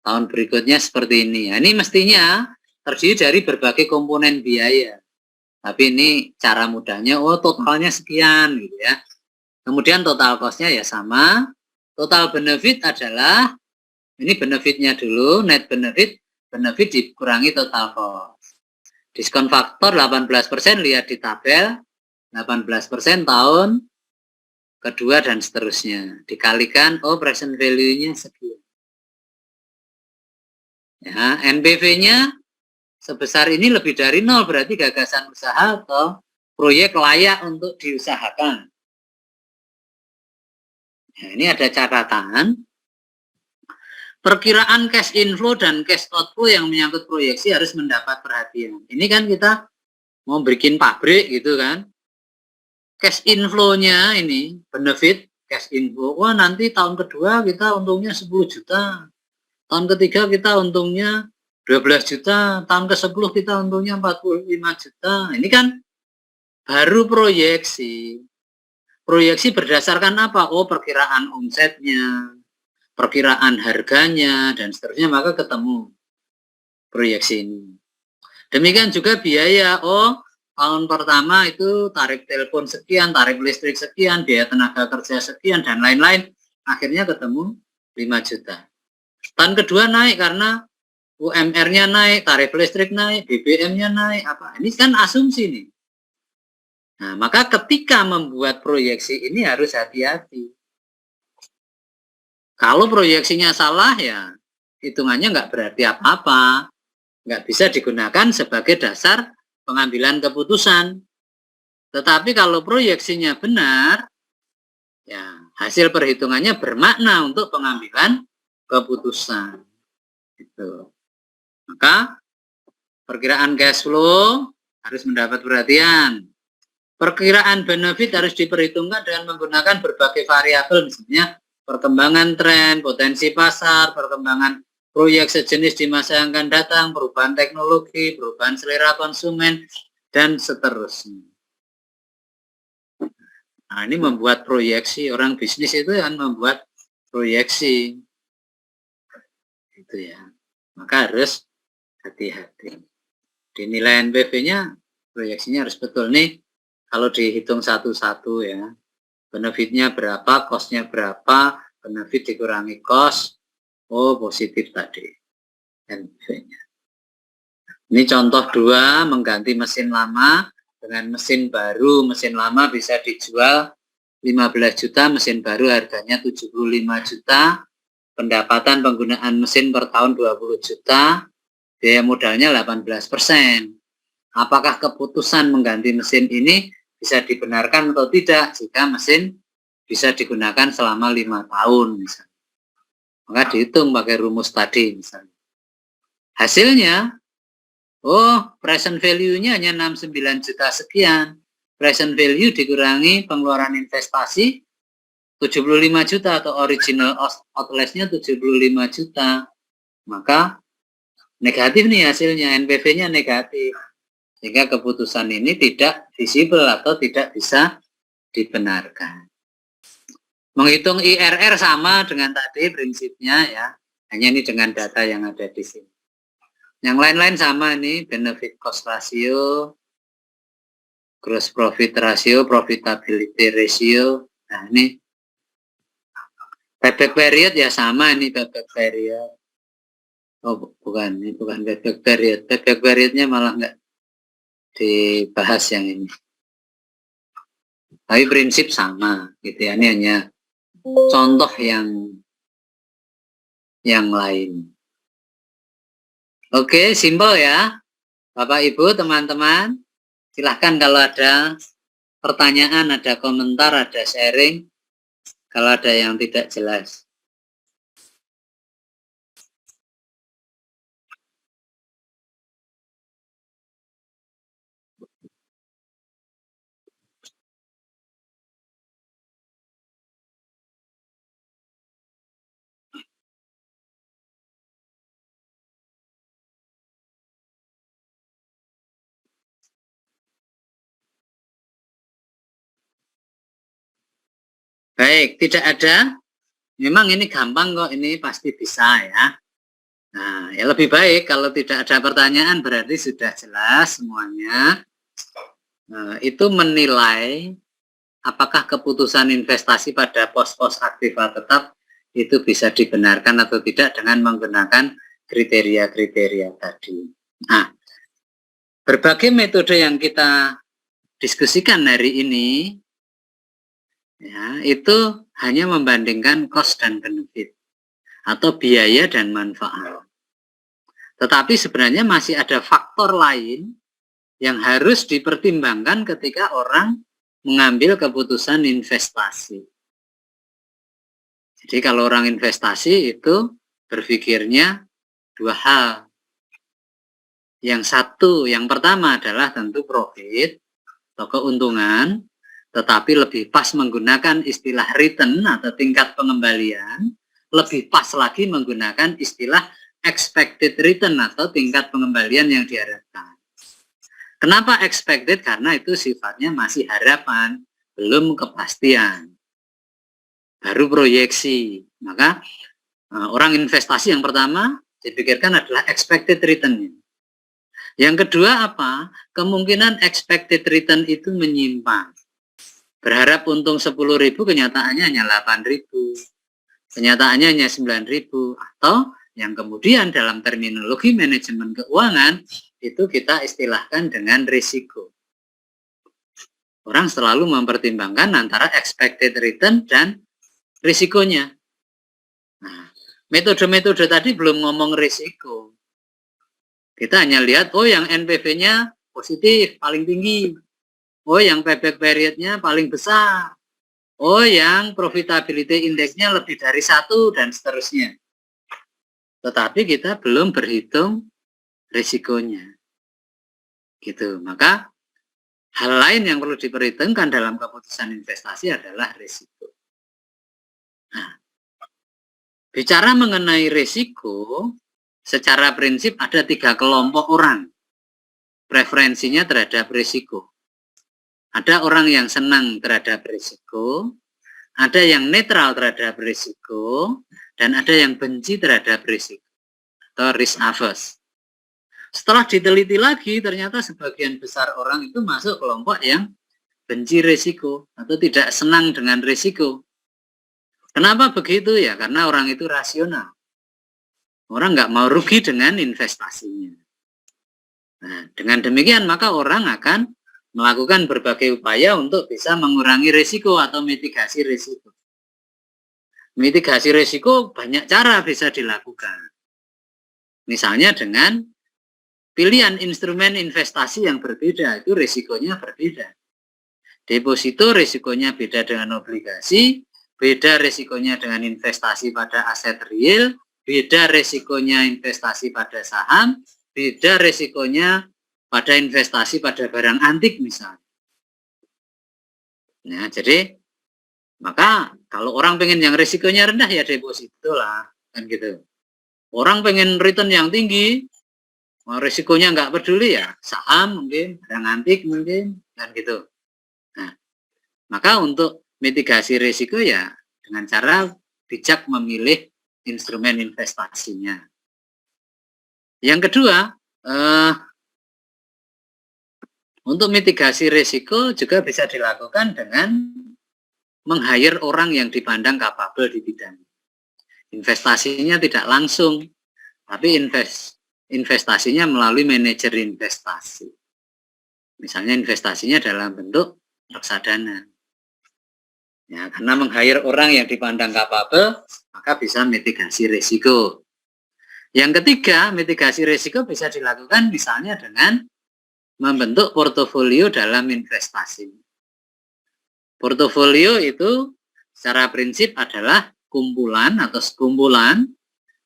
Tahun berikutnya seperti ini. Nah, ini mestinya terdiri dari berbagai komponen biaya. Tapi ini cara mudahnya, oh totalnya sekian gitu ya. Kemudian total cost-nya ya sama. Total benefit adalah, ini benefitnya dulu, net benefit, benefit dikurangi total cost. Diskon faktor 18%, lihat di tabel, 18% tahun kedua dan seterusnya. Dikalikan, oh present value-nya sekian. Ya, NPV-nya sebesar ini lebih dari 0, berarti gagasan usaha atau proyek layak untuk diusahakan. Nah, ini ada catatan. Perkiraan cash inflow dan cash outflow yang menyangkut proyeksi harus mendapat perhatian. Ini kan kita mau bikin pabrik gitu kan. Cash inflow-nya ini, benefit cash inflow. Wah, nanti tahun kedua kita untungnya 10 juta. Tahun ketiga kita untungnya 12 juta. Tahun ke-10 kita untungnya 45 juta. Ini kan baru proyeksi. Proyeksi berdasarkan apa? Oh, perkiraan omsetnya, perkiraan harganya, dan seterusnya, maka ketemu proyeksi ini. Demikian juga biaya. Oh, tahun pertama itu tarif telepon sekian, tarif listrik sekian, biaya tenaga kerja sekian, dan lain-lain. Akhirnya ketemu 5 juta. Tahun kedua naik karena UMR-nya naik, tarif listrik naik, BBM-nya naik. Apa? Ini kan asumsi nih. Nah, maka ketika membuat proyeksi ini harus hati-hati. Kalau proyeksinya salah ya hitungannya nggak berarti apa-apa. Nggak bisa digunakan sebagai dasar pengambilan keputusan. Tetapi kalau proyeksinya benar, ya hasil perhitungannya bermakna untuk pengambilan keputusan. Gitu. Maka perkiraan cash flow harus mendapat perhatian. Perkiraan benefit harus diperhitungkan dengan menggunakan berbagai variabel, misalnya perkembangan tren, potensi pasar, perkembangan proyek sejenis di masa yang akan datang, perubahan teknologi, perubahan selera konsumen, dan seterusnya. Nah, ini membuat proyeksi, orang bisnis itu kan membuat proyeksi. Gitu ya. Maka harus hati-hati. Di nilai NPV-nya, proyeksinya harus betul nih. Kalau dihitung satu-satu ya, benefitnya berapa, cost-nya berapa, benefit dikurangi cost, oh positif tadi NPV-nya. Ini contoh 2, mengganti mesin lama dengan mesin baru. Mesin lama bisa dijual 15 juta, mesin baru harganya 75 juta, pendapatan penggunaan mesin per tahun 20 juta, biaya modalnya 18%. Apakah keputusan mengganti mesin ini bisa dibenarkan atau tidak jika mesin bisa digunakan selama 5 tahun misalnya. Maka dihitung pakai rumus tadi misalnya. Hasilnya, oh present value-nya hanya 69 juta sekian. Present value dikurangi pengeluaran investasi 75 juta atau original outlay-nya 75 juta. Maka negatif nih hasilnya, NPV-nya negatif. Sehingga keputusan ini tidak visible atau tidak bisa dibenarkan. Menghitung IRR sama dengan tadi prinsipnya ya, hanya ini dengan data yang ada di sini. Yang lain-lain sama nih, benefit cost ratio, gross profit ratio, profitability ratio. Nah ini payback period ya sama ini payback period. Oh bukan, ini bukan payback period. Payback periodnya malah enggak dibahas yang ini. Tapi prinsip sama gitu ya. Ini hanya contoh yang lain. Oke, simpel ya. Bapak Ibu, teman-teman, silahkan kalau ada pertanyaan, ada komentar, ada sharing, kalau ada yang tidak jelas. Baik, tidak ada. Memang ini gampang kok, ini pasti bisa ya. Nah, ya lebih baik kalau tidak ada pertanyaan berarti sudah jelas semuanya. Nah, itu menilai apakah keputusan investasi pada pos-pos aktiva tetap itu bisa dibenarkan atau tidak dengan menggunakan kriteria-kriteria tadi. Nah, berbagai metode yang kita diskusikan hari ini ya, itu hanya membandingkan cost dan benefit atau biaya dan manfaat. Tetapi sebenarnya masih ada faktor lain yang harus dipertimbangkan ketika orang mengambil keputusan investasi. Jadi kalau orang investasi itu berpikirnya dua hal. Yang pertama adalah tentu profit atau keuntungan, tetapi lebih pas menggunakan istilah return atau tingkat pengembalian, lebih pas lagi menggunakan istilah expected return atau tingkat pengembalian yang diharapkan. Kenapa expected? Karena itu sifatnya masih harapan, belum kepastian, baru proyeksi. Maka orang investasi yang pertama dipikirkan adalah expected return. Yang kedua apa? Kemungkinan expected return itu menyimpang. Berharap untung 10.000, kenyataannya hanya 8.000. Kenyataannya hanya 9.000. Atau yang kemudian dalam terminologi manajemen keuangan, itu kita istilahkan dengan risiko. Orang selalu mempertimbangkan antara expected return dan risikonya. Nah, metode-metode tadi belum ngomong risiko. Kita hanya lihat, oh yang NPV-nya positif, paling tinggi. Oh yang payback period-nya paling besar. Oh yang profitability index-nya lebih dari 1 dan seterusnya. Tetapi kita belum berhitung risikonya. Gitu. Maka hal lain yang perlu diperhitungkan dalam keputusan investasi adalah risiko. Nah, bicara mengenai risiko, secara prinsip ada 3 kelompok orang preferensinya terhadap risiko. Ada orang yang senang terhadap risiko, ada yang netral terhadap risiko, dan ada yang benci terhadap risiko atau risk averse. Setelah diteliti lagi, ternyata sebagian besar orang itu masuk kelompok yang benci risiko atau tidak senang dengan risiko. Kenapa begitu ya? Karena orang itu rasional. Orang nggak mau rugi dengan investasinya. Nah, dengan demikian maka orang akan melakukan berbagai upaya untuk bisa mengurangi risiko atau mitigasi risiko. Mitigasi risiko banyak cara bisa dilakukan. Misalnya dengan pilihan instrumen investasi yang berbeda, itu risikonya berbeda. Deposito risikonya beda dengan obligasi, beda risikonya dengan investasi pada aset real, beda risikonya investasi pada saham, beda risikonya pada investasi pada barang antik misalnya. Nah, jadi maka kalau orang pengen yang risikonya rendah ya deposito lah, kan gitu. Orang pengen return yang tinggi, risikonya nggak peduli ya saham mungkin, barang antik mungkin, kan gitu. Nah, maka untuk mitigasi risiko ya dengan cara bijak memilih instrumen investasinya. Yang kedua, untuk mitigasi risiko juga bisa dilakukan dengan meng-hire orang yang dipandang kapabel di bidang. Investasinya tidak langsung, tapi investasinya melalui manajer investasi. Misalnya investasinya dalam bentuk reksadana. Ya, karena meng-hire orang yang dipandang kapabel, maka bisa mitigasi risiko. Yang ketiga, mitigasi risiko bisa dilakukan misalnya dengan membentuk portofolio dalam investasi. Portofolio itu secara prinsip adalah kumpulan atau sekumpulan.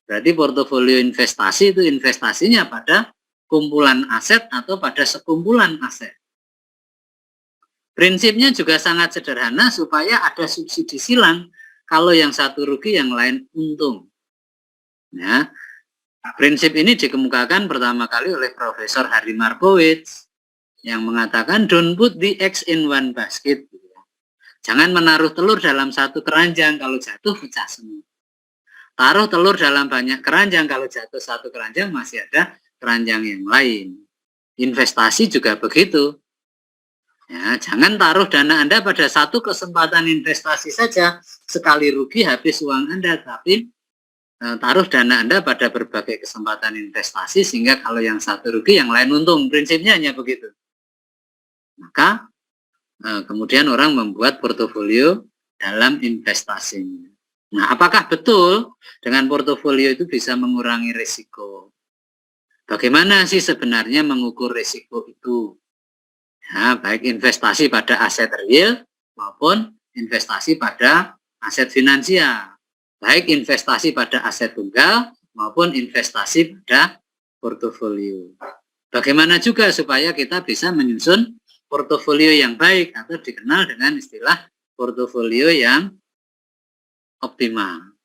Berarti portofolio investasi itu investasinya pada kumpulan aset atau pada sekumpulan aset. Prinsipnya juga sangat sederhana supaya ada subsidi silang. Kalau yang satu rugi, yang lain untung. Ya, prinsip ini dikemukakan pertama kali oleh Profesor Harry Markowitz yang mengatakan don't put the eggs in one basket. Jangan menaruh telur dalam satu keranjang, kalau jatuh pecah semua. Taruh telur dalam banyak keranjang, kalau jatuh satu keranjang masih ada keranjang yang lain. Investasi juga begitu. Ya, jangan taruh dana Anda pada satu kesempatan investasi saja, sekali rugi habis uang Anda, tapi taruh dana Anda pada berbagai kesempatan investasi, sehingga kalau yang satu rugi, yang lain untung. Prinsipnya hanya begitu. Maka kemudian orang membuat portofolio dalam investasinya. Nah, apakah betul dengan portofolio itu bisa mengurangi risiko? Bagaimana sih sebenarnya mengukur risiko itu? Ya, baik investasi pada aset real maupun investasi pada aset finansial. Baik investasi pada aset tunggal maupun investasi pada portofolio. Bagaimana juga supaya kita bisa menyusun portofolio yang baik atau dikenal dengan istilah portofolio yang optimal,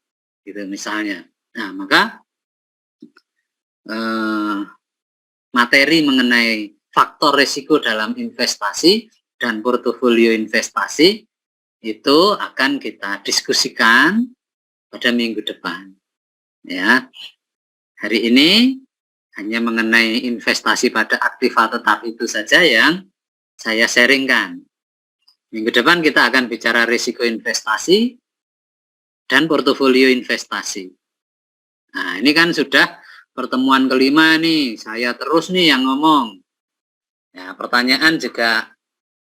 gitu misalnya. Nah, maka materi mengenai faktor risiko dalam investasi dan portofolio investasi itu akan kita diskusikan pada minggu depan. Ya, hari ini hanya mengenai investasi pada aktiva tetap itu saja yang saya sharingkan. Minggu depan kita akan bicara risiko investasi dan portofolio investasi. Nah, ini kan sudah pertemuan kelima nih, saya terus nih yang ngomong. Ya, pertanyaan juga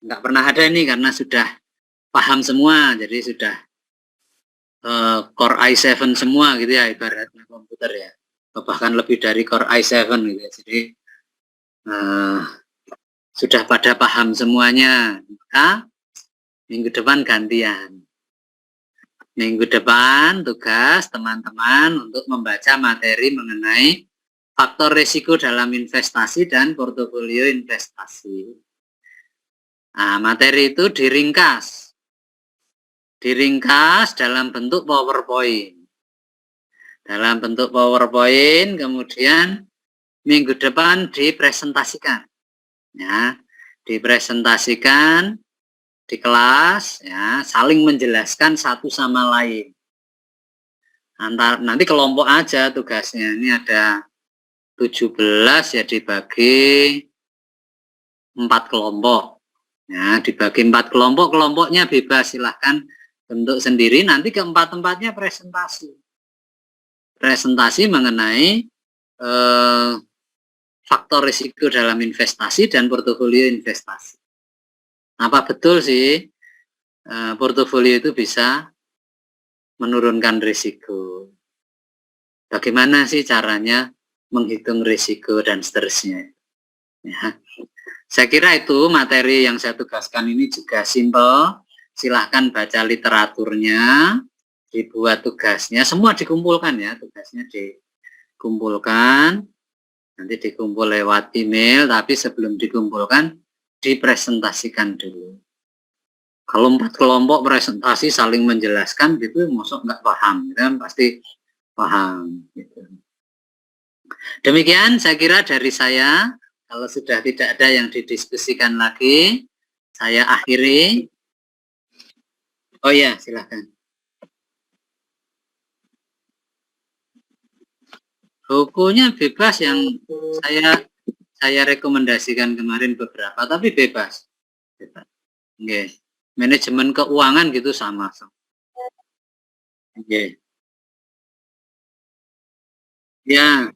nggak pernah ada nih karena sudah paham semua, jadi sudah Core i7 semua gitu ya, ibaratnya komputer ya, bahkan lebih dari Core i7 gitu ya. Jadi sudah pada paham semuanya. Maka minggu depan gantian. Minggu depan tugas teman-teman untuk membaca materi mengenai faktor risiko dalam investasi dan portofolio investasi. Nah, materi itu diringkas dalam bentuk PowerPoint. Dalam bentuk PowerPoint, kemudian minggu depan dipresentasikan. Ya, dipresentasikan di kelas, ya, saling menjelaskan satu sama lain. Nanti kelompok aja tugasnya. Ini ada 17 ya, dibagi 4 kelompok. Ya, dibagi 4 kelompok, kelompoknya bebas, silahkan bentuk sendiri, nanti keempat-empatnya presentasi. Presentasi mengenai faktor risiko dalam investasi dan portofolio investasi. Apa betul sih portofolio itu bisa menurunkan risiko? Bagaimana sih caranya menghitung risiko dan seterusnya? Ya. Saya kira itu materi yang saya tugaskan ini juga simpel. Silahkan baca literaturnya, dibuat tugasnya, semua dikumpulkan ya, tugasnya dikumpulkan, nanti dikumpul lewat email, tapi sebelum dikumpulkan, dipresentasikan dulu. Kalau 4 kelompok presentasi saling menjelaskan gitu, masuk nggak paham, kan pasti paham. Gitu. Demikian saya kira dari saya. Kalau sudah tidak ada yang didiskusikan lagi, saya akhiri. Oh ya, silahkan. Bukunya bebas yang saya rekomendasikan kemarin beberapa, tapi bebas. Bebas. Okay. Manajemen keuangan gitu sama. Okay. Ya,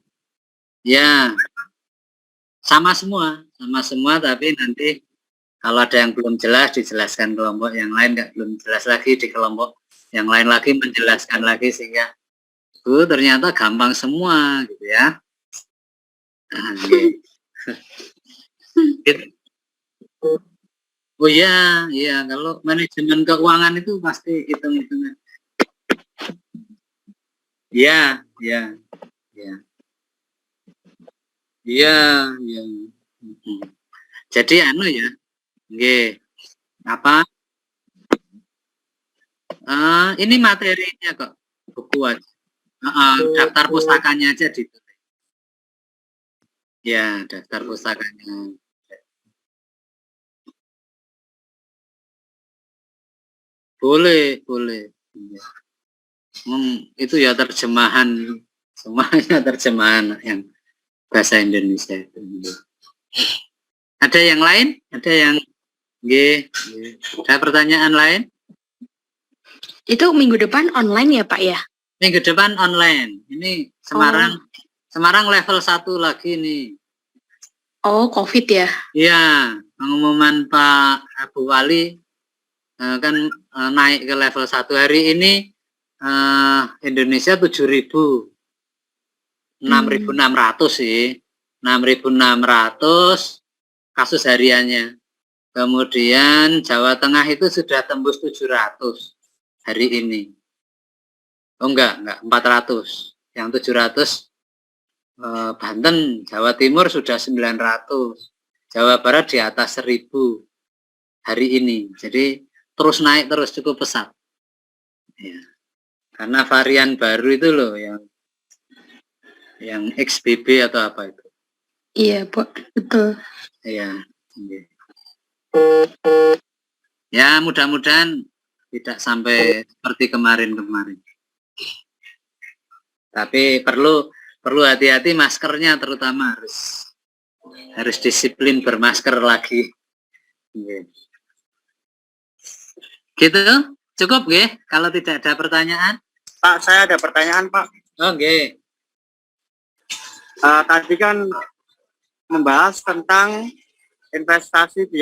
ya, sama semua, tapi nanti kalau ada yang belum jelas dijelaskan kelompok yang lain, nggak belum jelas lagi di kelompok yang lain lagi menjelaskan lagi, sehingga ternyata gampang semua gitu ya. Nah, gitu. Oh iya, kalau manajemen keuangan itu pasti hitung-hitungan. Iya. Jadi ya, apa? Ini materinya kok, buku aja. Daftar pustakanya aja ditulis. Ya, daftar pustakanya. Boleh. Itu ya terjemahan, semuanya terjemahan yang bahasa Indonesia itu. Ada yang lain? Ada yang ada pertanyaan lain? Itu minggu depan online ya Pak ya? Minggu depan online. Ini Semarang. Semarang level 1 lagi nih. Oh, COVID ya? Iya, pengumuman Pak Abu Wali kan naik ke level 1 hari ini. Indonesia 7.000, 6.600 sih, 6.600 kasus hariannya. Kemudian Jawa Tengah itu sudah tembus 700 hari ini. Oh enggak 400. Yang 700 Banten, Jawa Timur sudah 900. Jawa Barat di atas 1.000 hari ini. Jadi terus naik terus, cukup pesat. Ya. Karena varian baru itu loh yang XBB atau apa itu. Iya, Pak, betul. Iya. Ya, mudah-mudahan tidak sampai seperti kemarin-kemarin. Tapi perlu hati-hati, maskernya terutama harus disiplin bermasker lagi. Gitu, cukup nggih? Kalau tidak ada pertanyaan. Pak, saya ada pertanyaan, Pak. Oke. Tadi kan membahas tentang investasi di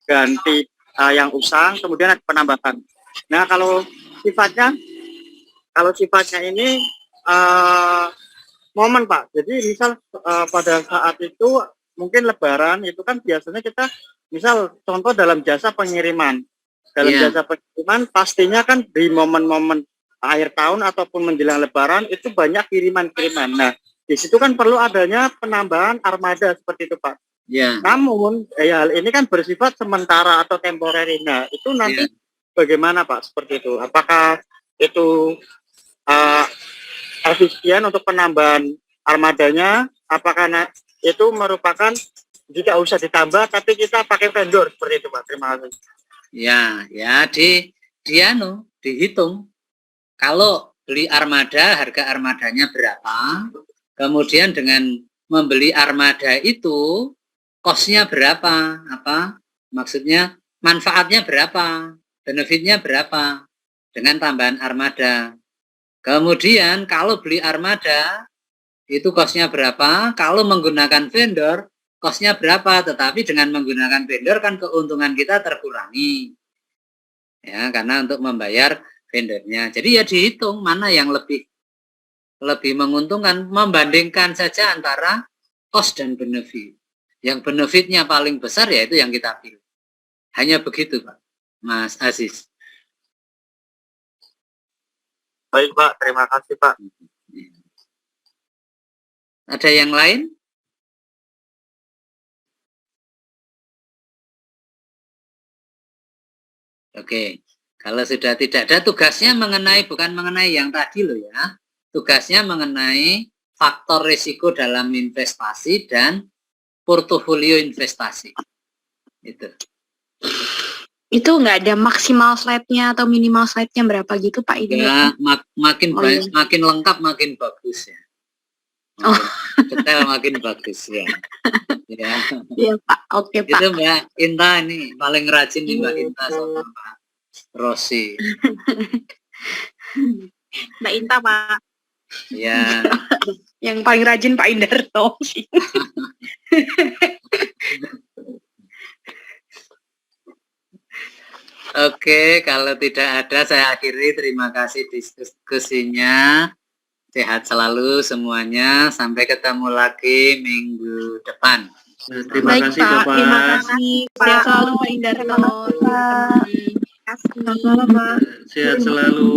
ganti yang usang, kemudian ada penambahan. Nah, kalau sifatnya ini momen, Pak. Jadi misal pada saat itu mungkin Lebaran itu kan biasanya kita misal contoh dalam jasa pengiriman. Jasa pengiriman pastinya kan di momen-momen akhir tahun ataupun menjelang Lebaran itu banyak kiriman-kiriman. Nah, di situ kan perlu adanya penambahan armada seperti itu, Pak. Namun hal ini kan bersifat sementara atau temporary. Nah, itu nanti bagaimana, Pak, seperti itu? Apakah itu efisien untuk penambahan armadanya? Apakah itu merupakan jika usah ditambah tapi kita pakai vendor seperti itu, Pak? Terima kasih. Dihitung. Kalau beli armada, harga armadanya berapa? Kemudian dengan membeli armada itu kosnya berapa? Maksudnya manfaatnya berapa? Benefitnya berapa? Dengan tambahan armada. Kemudian kalau beli armada itu kosnya berapa? Kalau menggunakan vendor kosnya berapa? Tetapi dengan menggunakan vendor kan keuntungan kita terkurangi. Ya, karena untuk membayar vendornya. Jadi ya dihitung mana yang lebih menguntungkan, membandingkan saja antara cost dan benefit. Yang benefitnya paling besar ya itu yang kita pilih. Hanya begitu, Pak. Mas Aziz. Baik, Pak. Terima kasih, Pak. Ada yang lain? Oke. Kalau sudah tidak ada, tugasnya bukan mengenai yang tadi loh ya. Tugasnya mengenai faktor risiko dalam investasi dan portofolio investasi. Itu nggak ada maksimal slide-nya atau minimal slide-nya berapa gitu, Pak? Ya, makin lengkap makin bagus ya. Detail makin bagus ya. Iya, Pak. Oke, Pak. Itu Mbak Inta ini paling rajin nih, Mbak Inta sama Pak Rosi. Mbak Inta, Pak. Ya. Yang paling rajin Pak Indarto. Oke, kalau tidak ada saya akhiri. Terima kasih diskusinya. Sehat selalu semuanya. Sampai ketemu lagi minggu depan. Terima kasih, Pak. Terima kasih, Pak. Sehat selalu Pak Indarto. Sehat selalu, Pak. Sehat selalu.